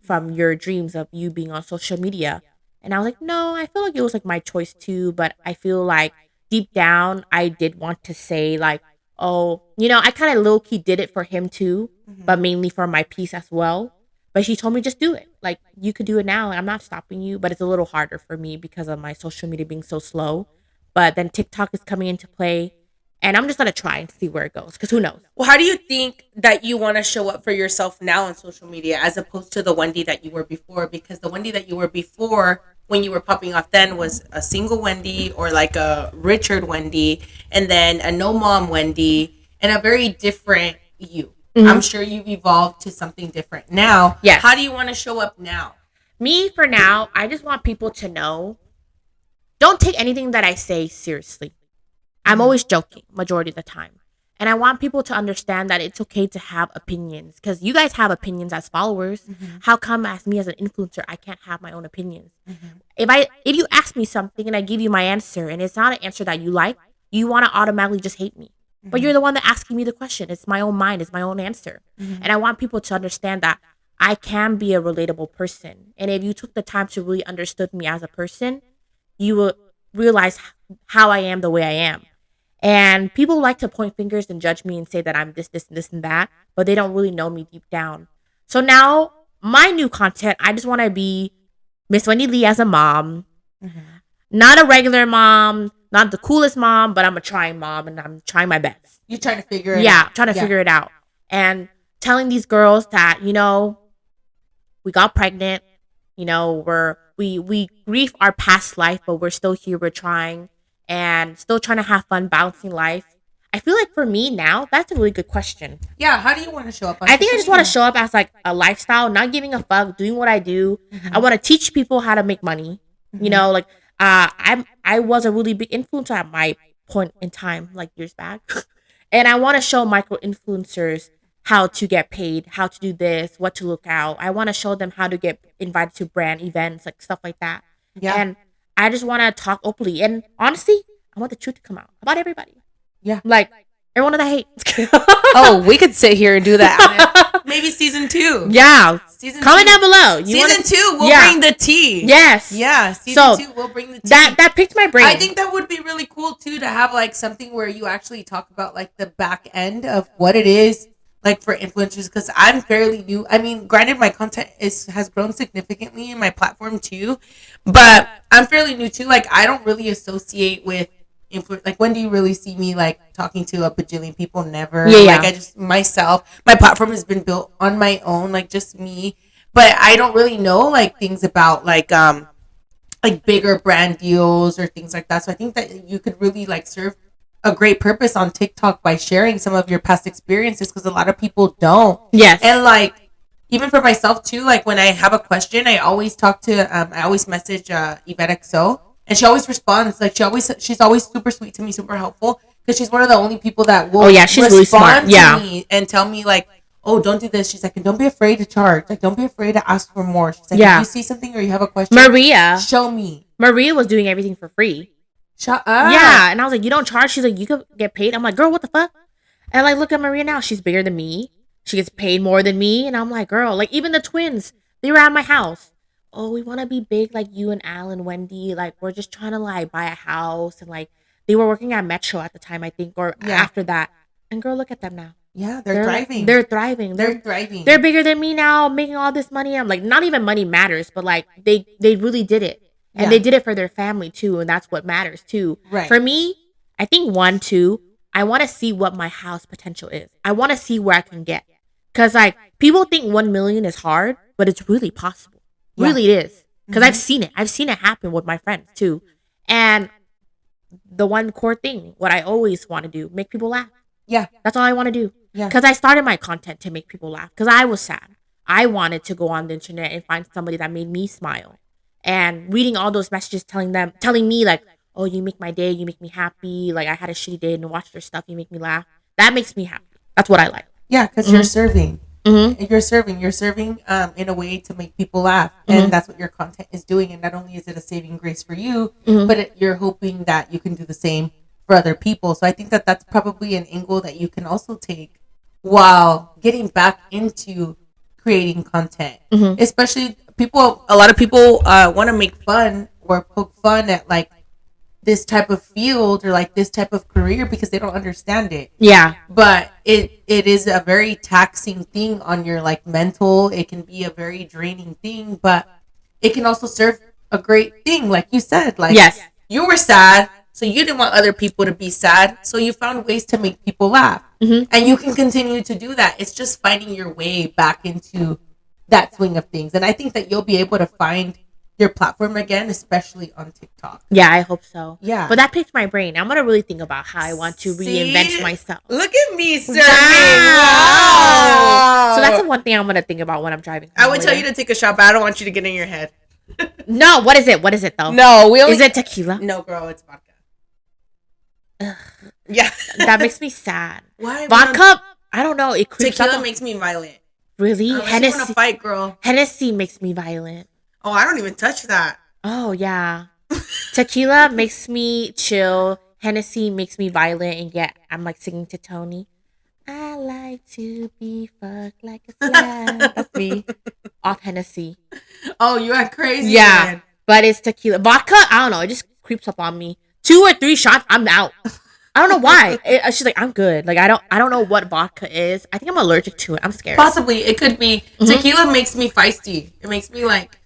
from your dreams of you being on social media? And I was like, no, I feel like it was like my choice too, but I feel like deep down I did want to say like, oh, I kind of low key did it for him too, but mainly for my peace as well. But she told me just do it. Like you could do it now. I'm not stopping you, but it's a little harder for me because of my social media being so slow. But then TikTok is coming into play, and I'm just gonna try and see where it goes, because who knows? Well, how do you think that you want to show up for yourself now on social media as opposed to the Wendy that you were before? Because the Wendy that you were before, when you were popping off then, was a single Wendy or like a Richard Wendy, and then a no mom Wendy, and a very different you. I'm sure you've evolved to something different now. Yes. How do you want to show up now? Me, for now, I just want people to know, don't take anything that I say seriously. I'm always joking majority of the time. And I want people to understand that it's okay to have opinions, because you guys have opinions as followers. How come as me as an influencer, I can't have my own opinions? If you ask me something and I give you my answer and it's not an answer that you like, you want to automatically just hate me. But you're the one that asking me the question. It's my own mind. It's my own answer. And I want people to understand that I can be a relatable person. And if you took the time to really understood me as a person, you will realize how I am the way I am. And people like to point fingers and judge me and say that I'm this, this, and this, and that, but they don't really know me deep down. So now, my new content, I just want to be Miss Wendy Lee as a mom. Not a regular mom, not the coolest mom, but I'm a trying mom, and I'm trying my best. You're trying to figure it out. Yeah, trying to figure it out. And telling these girls that, we got pregnant, we grieve our past life, but we're still here, we're trying, and still trying to have fun balancing life. I feel like for me now, that's a really good question. Yeah, how do you want to show up? I think I just want to show up as like a lifestyle, not giving a fuck, doing what I do. I want to teach people how to make money. I was a really big influencer at my point in time, like years back. And I want to show micro influencers how to get paid, how to do this, what to look out. I want to show them how to get invited to brand events, like stuff like that. Yeah. And I just want to talk openly. And honestly, I want the truth to come out about everybody. Yeah. Like, everyone that I hate. Oh, we could sit here and do that. Maybe season 2. Yeah. Comment down below. Season 2, we'll bring the tea. Yes. Yeah. Season 2, we'll bring the tea. That picked my brain. I think that would be really cool too, to have like something where you actually talk about like the back end of what it is like for influencers, because I'm fairly new. I mean, granted, my content has grown significantly in my platform too, but I'm fairly new too. Like, I don't really associate with like, when do you really see me like talking to a bajillion people? Never. Like, I just myself, my platform has been built on my own, like just me. But I don't really know like things about like bigger brand deals or things like that. So I think that you could really like serve a great purpose on TikTok by sharing some of your past experiences, because a lot of people don't. Yes. And like, even for myself too, like when I have a question, I always talk to I always message Yvette XO, and she always responds. Like, she's always super sweet to me, super helpful, because she's one of the only people that will she's really smart. To me and tell me like, oh, don't do this. She's like, and don't be afraid to charge. Like, don't be afraid to ask for more. She's like, if you see something or you have a question, Maria, show me. Maria was doing everything for free. Shut up. Yeah, and I was like, you don't charge? She's like, you could get paid. I'm like, girl, what the fuck? And like, look at Maria now. She's bigger than me. She gets paid more than me. And I'm like, girl, like, even the twins, they were at my house. Oh, we want to be big like you and Al and Wendy. Like, we're just trying to like buy a house. And like, they were working at Metro at the time, I think, or after that. And girl, look at them now. Yeah, they're thriving. They're thriving. They're thriving. They're bigger than me now, making all this money. I'm like, not even money matters, but like they really did it. And they did it for their family too, and that's what matters too. Right. For me, I think 1, 2, I want to see what my house potential is. I want to see where I can get. Because like, people think 1 million is hard, but it's really possible. Really it is. Because I've seen it. I've seen it happen with my friends too. And the one core thing, what I always want to do, make people laugh. Yeah. That's all I want to do. Yeah. Because I started my content to make people laugh. Because I was sad. I wanted to go on the internet and find somebody that made me smile. And reading all those messages telling me like, oh, you make my day, you make me happy. Like I had a shitty day and watch your stuff, you make me laugh. That makes me happy. That's what I like. Yeah, because you're serving. You're serving in a way to make people laugh, and that's what your content is doing. And not only is it a saving grace for you, but you're hoping that you can do the same for other people. So I think that that's probably an angle that you can also take while getting back into creating content. Especially a lot of people want to make fun or poke fun at like this type of field or like this type of career because they don't understand it. Yeah. But it is a very taxing thing on your like mental. It can be a very draining thing, but it can also serve a great thing. Like you said, like yes, you were sad, so you didn't want other people to be sad. So you found ways to make people laugh. And you can continue to do that. It's just finding your way back into that swing of things. And I think that you'll be able to find your platform again, especially on TikTok. Yeah, I hope so. Yeah. But that picked my brain. I'm going to really think about how I want to reinvent myself. Look at me, sir. Wow. So that's the one thing I'm going to think about when I'm driving. I would tell you to take a shot, but I don't want you to get in your head. No, what is it? What is it, though? No, is it tequila? No, girl, it's vodka. Yeah. That makes me sad. Why? Vodka, I don't know. It creeps Tequila up. makes me violent. Really? Hennessy. You want to fight, girl. Hennessy makes me violent. Oh, I don't even touch that. Oh, yeah. Tequila makes me chill. Hennessy makes me violent. And I'm like singing to Tony. I like to be fucked like a slab. That's me. Off Hennessy. Oh, you are crazy. Yeah. Man. But it's tequila. Vodka, I don't know. It just creeps up on me. 2 or 3 shots, I'm out. I don't know why. She's like, I'm good. Like, I don't know what vodka is. I think I'm allergic to it. I'm scared. Possibly. It could be. Tequila makes me feisty. It makes me like,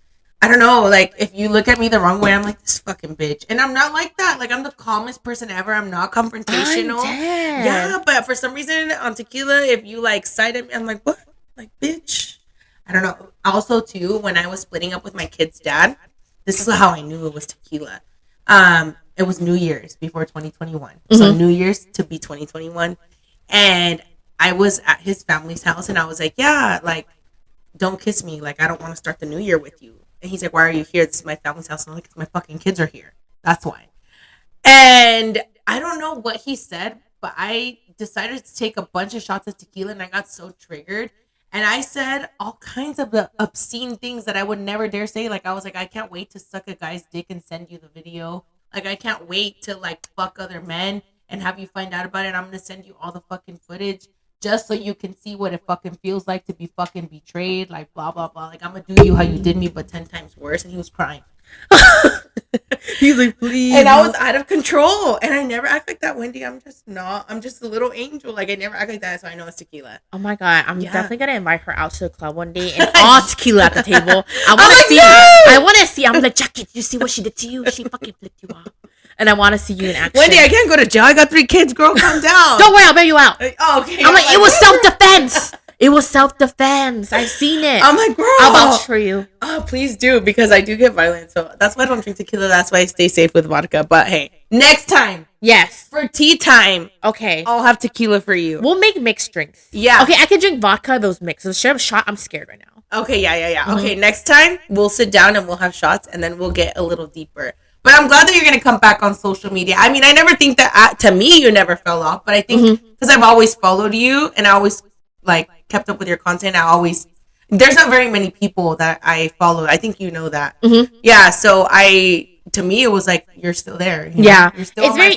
I don't know. Like, if you look at me the wrong way, I'm like, this fucking bitch. And I'm not like that. Like, I'm the calmest person ever. I'm not confrontational. Yeah, but for some reason on tequila, if you like side at me, I'm like, what? Like, bitch. I don't know. Also, too, when I was splitting up with my kid's dad, this is how I knew it was tequila. It was New Year's before 2021. So New Year's to be 2021. And I was at his family's house and I was like, yeah, like, don't kiss me. Like, I don't want to start the new year with you. And he's like, why are you here? This is my family's house. And I'm like, because my fucking kids are here. That's why. And I don't know what he said, but I decided to take a bunch of shots of tequila and I got so triggered. And I said all kinds of obscene things that I would never dare say. Like, I was like, I can't wait to suck a guy's dick and send you the video. Like, I can't wait to, like, fuck other men and have you find out about it. I'm going to send you all the fucking footage just so you can see what it fucking feels like to be fucking betrayed. Like, blah, blah, blah. Like, I'm going to do you how you did me, but 10 times worse. And he was crying. He's like, please. And I was out of control. And I never act like that, Wendy. I'm just not. I'm just a little angel. Like, I never act like that, so I know it's tequila. Oh my God. I'm definitely going to invite her out to the club one day and all tequila at the table. I want to see. No! I want to see. I'm like, Jackie, did you see what she did to you? She fucking flipped you off. And I want to see you in action. Wendy, I can't go to jail. I got 3 kids, girl. Calm down. Don't worry, I'll bail you out. Oh, okay. I'm like, it was self-defense. It was self-defense. I seen it. I'm like, girl. I'll vouch for you. Oh, please do, because I do get violent. So that's why I don't drink tequila. That's why I stay safe with vodka. But hey, next time. Yes. For tea time. Okay. I'll have tequila for you. We'll make mixed drinks. Yeah. Okay, I can drink vodka, those mixed. Instead of a shot, I'm scared right now. Okay, yeah. Okay, next time we'll sit down and we'll have shots and then we'll get a little deeper. But I'm glad that you're going to come back on social media. I mean, I never think that, to me, you never fell off. But I think because I've always followed you and I always, like, kept up with your content. There's not very many people that I follow. I think you know that. Yeah, so to me, it was like, you're still there. Yeah. You're still on my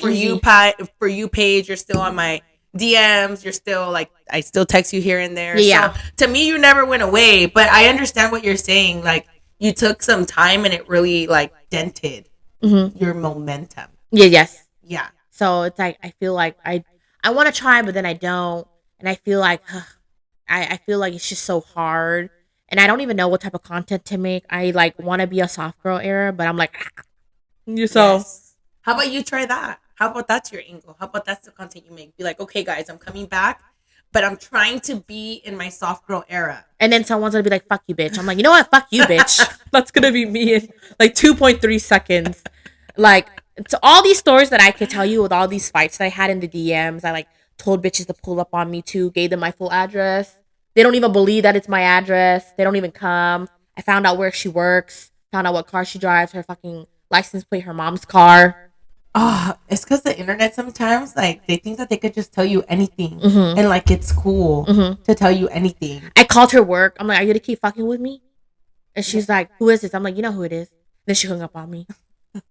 For You page. You're still on my DMs. You're still, like, I still text you here and there. Yeah. So, to me, you never went away. But I understand what you're saying. Like, you took some time and it really, like, dented your momentum. Yes. Yeah. So it's like, I feel like I want to try, but then I don't. And I feel like, I feel like it's just so hard. And I don't even know what type of content to make. I, like, want to be a soft girl era, but I'm like, so. Yes. How about you try that? How about that's your angle? How about that's the content you make? Be like, okay, guys, I'm coming back, but I'm trying to be in my soft girl era. And then someone's going to be like, fuck you, bitch. I'm like, you know what? Fuck you, bitch. That's going to be me in, like, 2.3 seconds. Like, So all these stories that I could tell you with all these fights that I had in the DMs, I like told bitches to pull up on me too, gave them my full address. They don't even believe that it's my address. They don't even come. I found out where she works, found out what car she drives, her fucking license plate, her mom's car. Oh, it's because the internet sometimes, like, they think that they could just tell you anything. Mm-hmm. And, like, it's cool Mm-hmm. to tell you anything. I called her work. I'm like, are you gonna keep fucking with me? And she's like, who is this? I'm like, you know who it is. Then she hung up on me.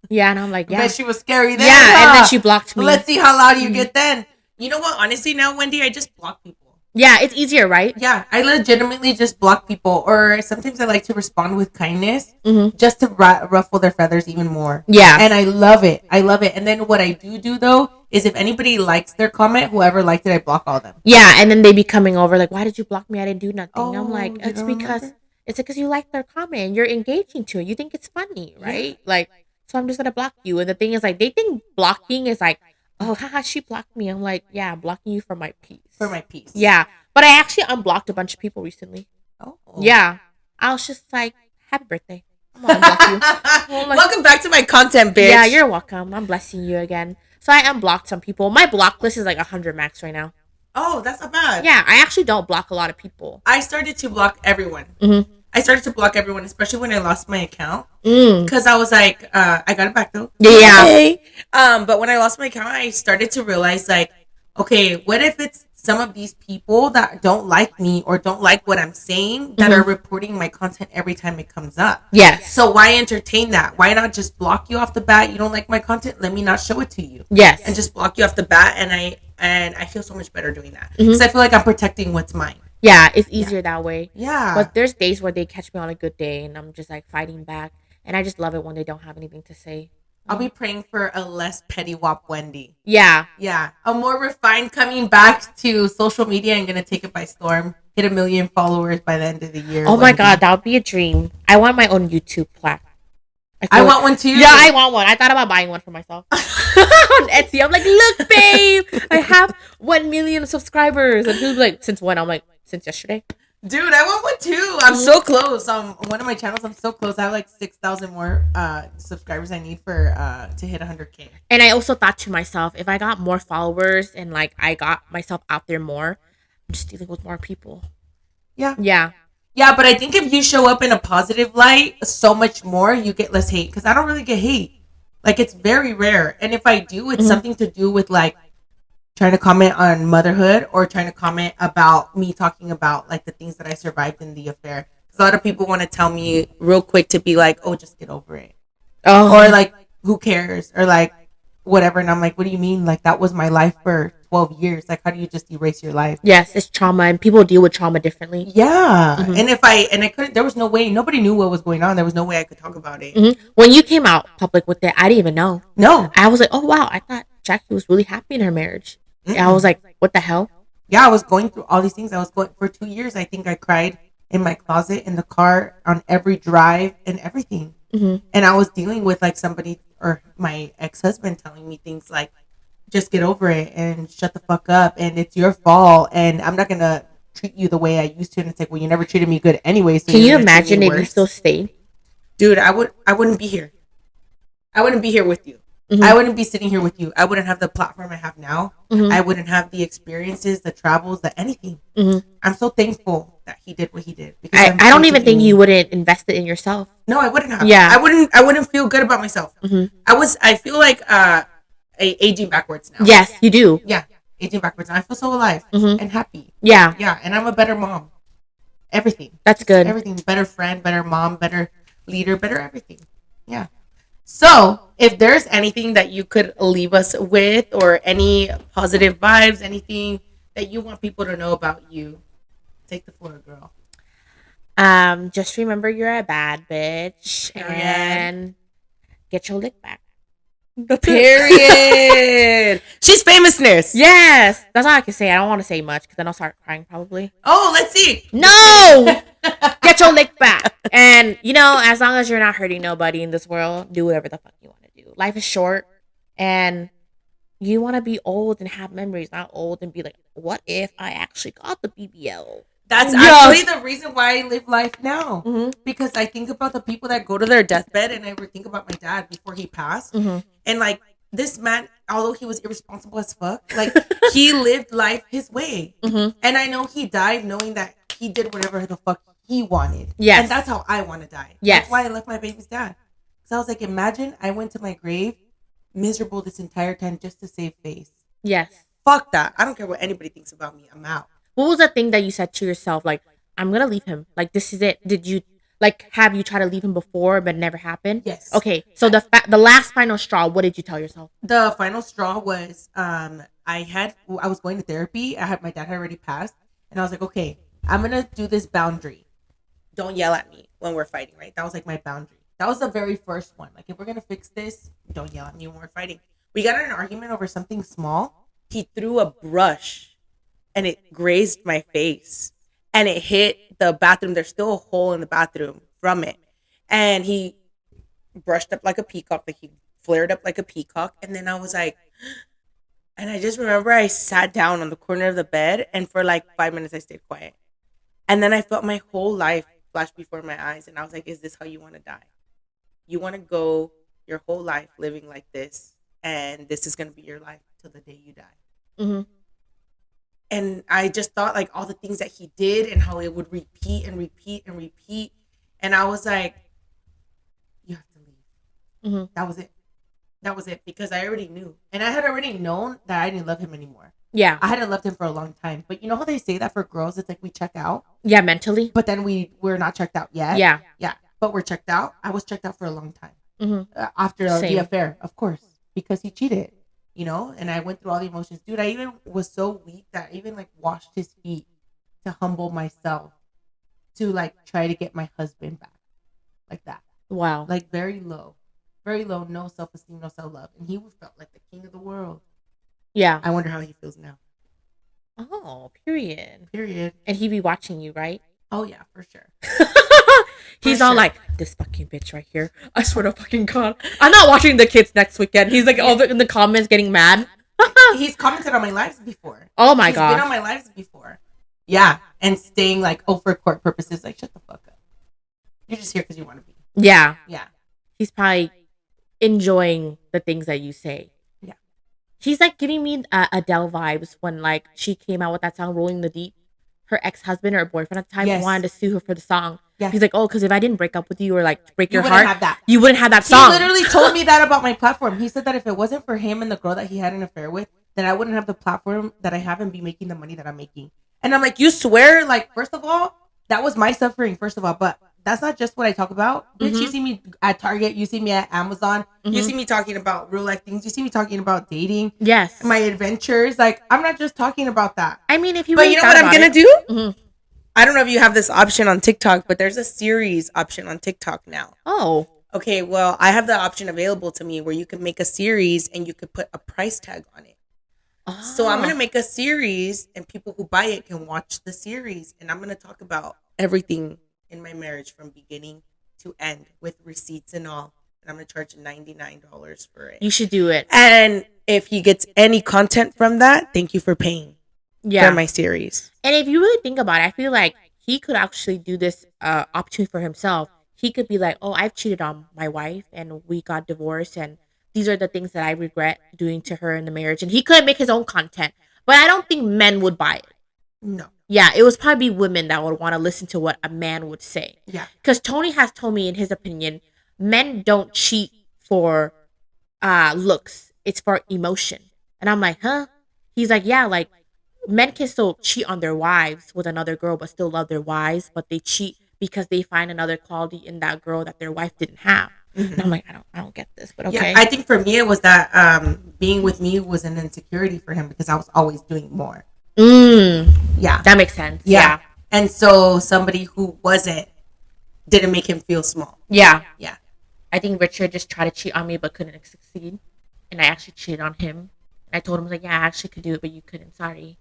Yeah, and I'm like, I yeah. bet she was scary then. Yeah, and then she blocked me. Let's see how loud you get then. You know what? Honestly, now, Wendy, I just block people. Yeah, it's easier, right? Yeah, I legitimately just block people. Or sometimes I like to respond with kindness Mm-hmm. just to ruffle their feathers even more. Yeah. And I love it. I love it. And then what I do, though, is if anybody likes their comment, whoever liked it, I block all of them. Yeah, and then they be coming over like, why did you block me? I didn't do nothing. Oh, I'm like, you it's don't because remember? it's because you like their comment and you're engaging to it. You think it's funny, right? Like, so I'm just gonna block you. And the thing is, like, they think blocking is like, oh, haha, she blocked me. I'm like, yeah, blocking you for my peace. For my peace. Yeah, but I actually unblocked a bunch of people recently. Oh. Yeah, I was just like, happy birthday. I'm gonna unblock you. Well, like, Welcome back to my content, bitch. yeah, you're welcome. I'm blessing you again. So I unblocked some people. My block list is like 100 max right now. Oh, that's not bad. Yeah, I actually don't block a lot of people. I started to block everyone. Mm-hmm. I started to block everyone, especially when I lost my account. Mm. Because I was like, I got it back though. Yeah. Yay. But when I lost my account, I started to realize, like, okay, what if it's some of these people that don't like me or don't like what I'm saying that are reporting my content every time it comes up? Yes. So why entertain that? Why not just block you off the bat? You don't like my content? Let me not show it to you. Yes. And just block you off the bat. And I feel so much better doing that. Because I feel like I'm protecting what's mine. Yeah, it's easier that way. Yeah. But there's days where they catch me on a good day and I'm just like fighting back. And I just love it when they don't have anything to say. I'll be praying for a less petty wop Wendy. Yeah. Yeah. A more refined coming back to social media and gonna take it by storm. Hit 1 million followers by the end of the year. Oh my God, that would be a dream. I want my own YouTube plaque. I want one too. Yeah, I want one. I thought about buying one for myself. On Etsy. I'm like, look, babe, I have 1 million subscribers. And he'll be like, since when? I'm like, since yesterday. Dude, I want one too. I'm so close. One of my channels, I'm so close. I have like 6,000 more subscribers I need for to hit 100K. And I also thought to myself, if I got more followers and like I got myself out there more, I'm just dealing with more people. Yeah. Yeah. Yeah, but I think if you show up in a positive light so much more, you get less hate. Because I don't really get hate. Like, it's very rare. And if I do, it's something to do with like trying to comment on motherhood or trying to comment about me talking about like the things that I survived in the affair. Because a lot of people want to tell me real quick to be like, oh, just get over it. Oh. Or like, who cares? Or like, whatever. And I'm like, what do you mean? Like, that was my life for 12 years. Like, how do you just erase your life? Yes, it's trauma and people deal with trauma differently. Yeah. And I couldn't, there was no way, nobody knew what was going on. There was no way I could talk about it. When you came out public with it, I didn't even know. No. I was like, oh wow, I thought Jackie was really happy in her marriage. I was like, what the hell? Yeah, I was going through all these things. I was going for 2 years. I think I cried in my closet, in the car, on every drive and everything. And I was dealing with like somebody or my ex-husband telling me things like, just get over it and shut the fuck up. And it's your fault. And I'm not going to treat you the way I used to. And it's like, well, you never treated me good anyway. So Can you imagine if you still stayed? Dude, I wouldn't be here. I wouldn't be here with you. I wouldn't be sitting here with you. I wouldn't have the platform I have now. I wouldn't have the experiences, the travels, the anything. I'm so thankful that he did what he did. Because I don't even think you wouldn't invest it in yourself. No, I wouldn't have. Yeah. I wouldn't feel good about myself. I feel like aging backwards now. Yes, you do. Yeah, aging backwards. And I feel so alive and happy. Yeah. Yeah, and I'm a better mom. Everything. That's good. Everything. Better friend, better mom, better leader, better everything. Yeah. So, if there's anything that you could leave us with or any positive vibes, anything that you want people to know about you, take the floor, girl. Just remember you're a bad bitch and get your lick back. Period. She's famousness. Yes. That's all I can say. I don't want to say much because then I'll start crying probably. Oh, let's see. No! Get your lick back. And, you know, as long as you're not hurting nobody in this world, do whatever the fuck you want to do. Life is short and you want to be old and have memories, not old and be like, what if I actually got the BBL? That's Yeah. actually the reason why I live life now. Mm-hmm. Because I think about the people that go to their deathbed, and I would think about my dad before he passed. Mm-hmm. And like this man, although he was irresponsible as fuck, like he lived life his way. Mm-hmm. And I know he died knowing that he did whatever the fuck he wanted. Yes. And that's how I want to die. Yes. That's why I left my baby's dad. Because I was like, imagine I went to my grave miserable this entire time just to save face. Yes. Fuck that. I don't care what anybody thinks about me. I'm out. What was the thing that you said to yourself? Like, I'm gonna leave him. Like, this is it. Did you like have you tried to leave him before, but it never happened? Yes. Okay. So the last final straw. What did you tell yourself? The final straw was I was going to therapy. My dad had already passed, and I was like, okay, I'm gonna do this boundary. Don't yell at me when we're fighting, right? That was like my boundary. That was the very first one. Like, if we're gonna fix this, don't yell at me when we're fighting. We got in an argument over something small. He threw a brush and it grazed my face and it hit the bathroom. There's still a hole in the bathroom from it. And he brushed up like a peacock, like he flared up like a peacock. And then I was like, and I just remember I sat down on the corner of the bed and for like 5 minutes I stayed quiet. And then I felt my whole life flash before my eyes. And I was like, is this how you want to die? You want to go your whole life living like this, and this is going to be your life till the day you die. Mm-hmm. And I just thought like all the things that he did and how it would repeat and repeat and repeat. And I was like, you have to leave. Mm-hmm. That was it. That was it. Because I already knew. And I had already known that I didn't love him anymore. Yeah. I hadn't loved him for a long time. But you know how they say that for girls? It's like we check out. Yeah, mentally. But then we're not checked out yet. Yeah. Yeah. But we're checked out. I was checked out for a long time. Mm-hmm. After Same. the affair, of course. Because he cheated. You know, and I went through all the emotions. Dude, I even was so weak that I even like washed his feet to humble myself to like try to get my husband back. Like that. Wow. Like very low. Very low, no self-esteem, no self-love. And he felt like the king of the world. Yeah. I wonder how he feels now. Oh, period. Period. And he be watching you, right? Oh yeah, for sure. He's For all sure. like, this fucking bitch right here. I swear to fucking God. I'm not watching the kids next weekend. He's like all in the comments getting mad. He's commented on my lives before. Oh my He's God. been on my lives before. Yeah. And staying like, oh, for court purposes, like, shut the fuck up. You're just here because you want to be. Yeah. Yeah. He's probably enjoying the things that you say. Yeah. He's like giving me Adele vibes when like she came out with that song Rolling the Deep. Her ex-husband or her boyfriend at the time Yes. wanted to sue her for the song. Yeah. He's like, oh, because if I didn't break up with you or like break You your wouldn't heart, have that. you wouldn't have that He song. literally told me that about my platform. He said that if it wasn't for him and the girl that he had an affair with, then I wouldn't have the platform that I have and be making the money that I'm making. And I'm like, you swear? Like, first of all, that was my suffering, first of all. But that's not just what I talk about. Bitch, you see me at Target. You see me at Amazon. You see me talking about real life things. You see me talking about dating. Yes. My adventures. Like, I'm not just talking about that. I mean, if you But really you know thought what I'm about going to it- do? Mhm. I don't know if you have this option on TikTok, but there's a series option on TikTok now. Oh. Okay, well, I have the option available to me where you can make a series and you could put a price tag on it. So I'm going to make a series and people who buy it can watch the series. And I'm going to talk about everything in my marriage from beginning to end with receipts and all. And I'm going to charge $99 for it. You should do it. And if he gets any content from that, thank you for paying Yeah. for my series. And if you really think about it, I feel like he could actually do this opportunity for himself. He could be like, oh, I've cheated on my wife and we got divorced and these are the things that I regret doing to her in the marriage. And he could make his own content. But I don't think men would buy it. No. Yeah, it was probably women that would want to listen to what a man would say. Yeah. Because Tony has told me, in his opinion, men don't cheat for looks. It's for emotion. And I'm like, huh? He's like, yeah, like, men can still cheat on their wives with another girl, but still love their wives. But they cheat because they find another quality in that girl that their wife didn't have. And I'm like, I don't get this, but okay. Yeah, I think for me it was that being with me was an insecurity for him because I was always doing more. Yeah, That makes sense. yeah. And so somebody who didn't make him feel small. Yeah. Yeah. I think Richard just tried to cheat on me but couldn't succeed. And I actually cheated on him. And I told him, like, yeah, I actually could do it, but you couldn't. Sorry.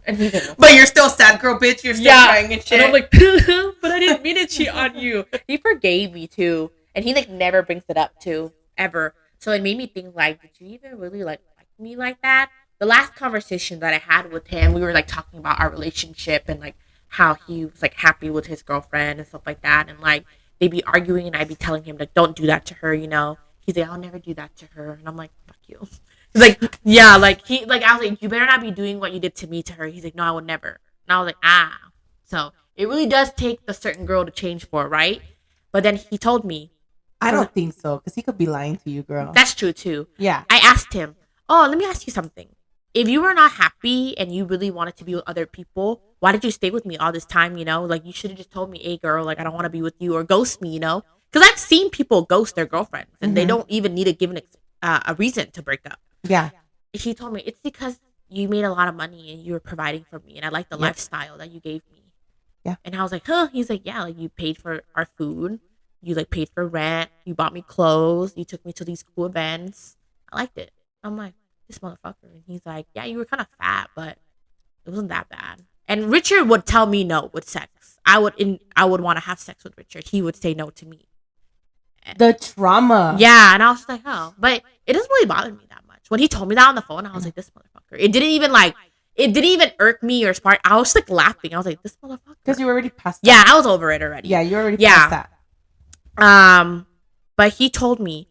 And he didn't. But you're still sad girl, bitch. You're still crying and shit. And I'm like, but I didn't mean to cheat on you. He forgave me too. And he like never brings it up too, ever. So it made me think like, did you even really like me like that? The last conversation that I had with him, we were like talking about our relationship and like how he was like happy with his girlfriend and stuff like that, and like they'd be arguing, and I'd be telling him like, don't do that to her, you know. He's like, I'll never do that to her, and I'm like, fuck you. He's like, yeah, like he like I was like, you better not be doing what you did to me to her. He's like, no, I would never. And I was like, ah. So it really does take the certain girl to change for, right? But then he told me, I don't think so, because he could be lying to you, girl. that's true too. Yeah. I asked him, oh, let me ask you something. If you were not happy and you really wanted to be with other people, why did you stay with me all this time? You know, like you should have just told me, hey, girl, like I don't want to be with you, or ghost me, you know? Because I've seen people ghost their girlfriends and they don't even need to give a reason to break up. Yeah. He told me, it's because you made a lot of money and you were providing for me, and I like the lifestyle that you gave me. Yeah. And I was like, huh? He's like, yeah, like you paid for our food. You like paid for rent. You bought me clothes. You took me to these cool events. I liked it. I'm like, this motherfucker. And he's like, yeah, you were kind of fat, but it wasn't that bad. And Richard would tell me no with sex. I would want to have sex with Richard. He would say no to me. The trauma. Yeah, and I was like, oh, but it doesn't really bother me that much. When he told me that on the phone, I was like, this motherfucker. It didn't even irk me or spark. I was like laughing. I was like, this motherfucker. Because you were already past that. Yeah, I was over it already. Yeah, you already past that. But he told me,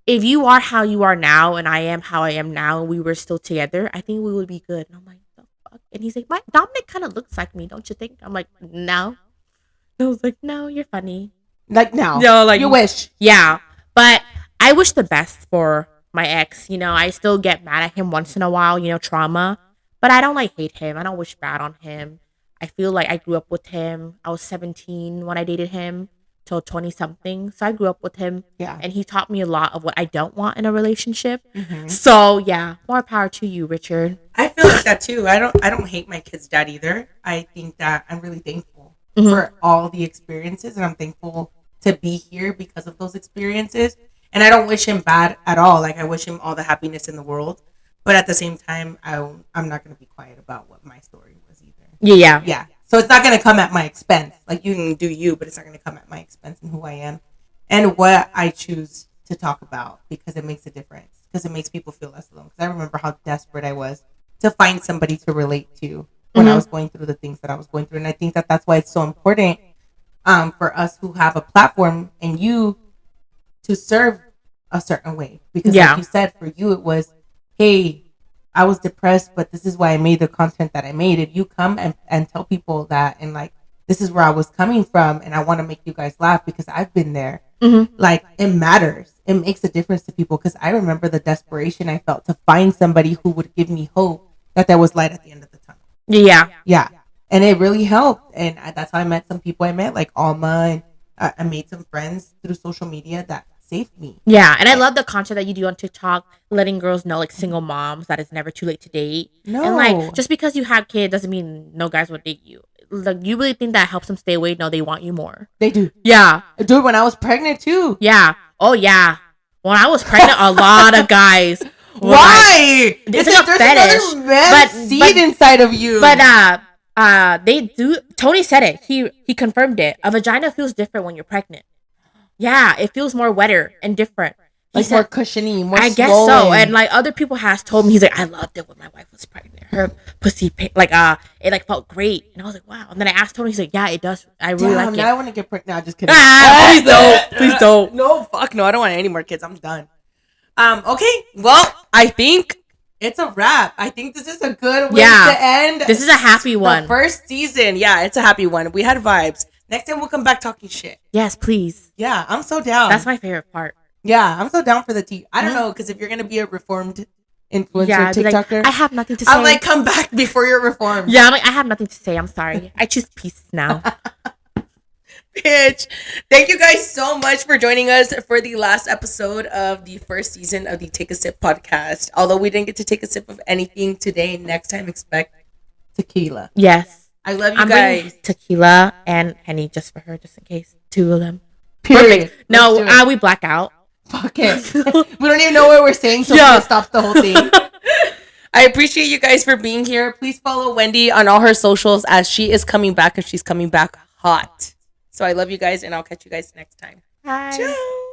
if you are how you are now and I am how I am now and we were still together, I think we would be good. And I'm like, the fuck? And he's like, my Dominic kind of looks like me, don't you think? I'm like, no. I was like, no, you're funny. Like now. No, like you wish. Yeah. But I wish the best for my ex. You know, I still get mad at him once in a while, you know, trauma. But I don't like hate him. I don't wish bad on him. I feel like I grew up with him. I was 17 when I dated him till 20 something. So I grew up with him. Yeah. And he taught me a lot of what I don't want in a relationship. So yeah, more power to you, Richard. I feel like that too. I don't hate my kid's dad either. I think that I'm really thankful for all the experiences, and I'm thankful to be here because of those experiences. And I don't wish him bad at all. Like I wish him all the happiness in the world. But at the same time, I'm not going to be quiet about what my story was either. Yeah. Yeah. So it's not going to come at my expense. Like you can do you, but it's not going to come at my expense and who I am and what I choose to talk about, because it makes a difference, because it makes people feel less alone. Because I remember how desperate I was to find somebody to relate to when I was going through the things that I was going through. And I think that that's why it's so important for us who have a platform and you to serve a certain way. Because like you said, for you, it was, hey, I was depressed, but this is why I made the content that I made. If you come and tell people that, and like, this is where I was coming from, and I want to make you guys laugh because I've been there. Like, it matters. It makes a difference to people, because I remember the desperation I felt to find somebody who would give me hope that there was light at the end of the tunnel. Yeah. And it really helped. And that's how I met some people I met, like Alma, and I made some friends through social media that saved me. Yeah, and I love the content that you do on TikTok, letting girls know, like, single moms, that it's never too late to date. No. And like, just because you have kids doesn't mean no guys will date you. Like, you really think that helps them stay away? No, they want you more. They do. Yeah. Dude, when I was pregnant too. Yeah. Oh yeah. When I was pregnant, a lot of guys. Why? It's There's like a fetish. another man's seed inside of you. But they do. Tony said it. He confirmed it. A vagina feels different when you're pregnant. Yeah, it feels more wetter and different. He like said, more cushiony, more I guess swollen. so. And like other people has told me, he's like, I loved it when my wife was pregnant. Her pussy, it like felt great. And I was like, wow. And then I asked Tony, he's like, yeah, it does. I really like it. Now I want to get pregnant. No, just kidding. Please don't. Please don't. No, fuck no. I don't want any more kids. I'm done. Okay. Well, I think it's a wrap. I think this is a good way to end. This is a happy one. The first season. Yeah, it's a happy one. We had vibes. Next time we'll come back talking shit. Yes, please. Yeah, I'm so down. That's my favorite part. Yeah, I'm so down for the tea. I don't know, because if you're going to be a reformed influencer, TikToker. Like, I have nothing to say. I'm like, come back before you're reformed. Yeah, I'm like, I have nothing to say. I'm sorry. I choose peace now. Bitch. Thank you guys so much for joining us for the last episode of the first season of the Take a Sip podcast. Although we didn't get to take a sip of anything today, next time expect tequila. Yes. I love you I'm guys. bringing tequila and Henny just for her, just in case. 2 of them. Period. Perfect. No, we black out. Fuck it. We don't even know what we're saying, so we stop the whole thing. I appreciate you guys for being here. Please follow Wendy on all her socials, as she is coming back, and she's coming back hot. So I love you guys, and I'll catch you guys next time. Bye. Ciao.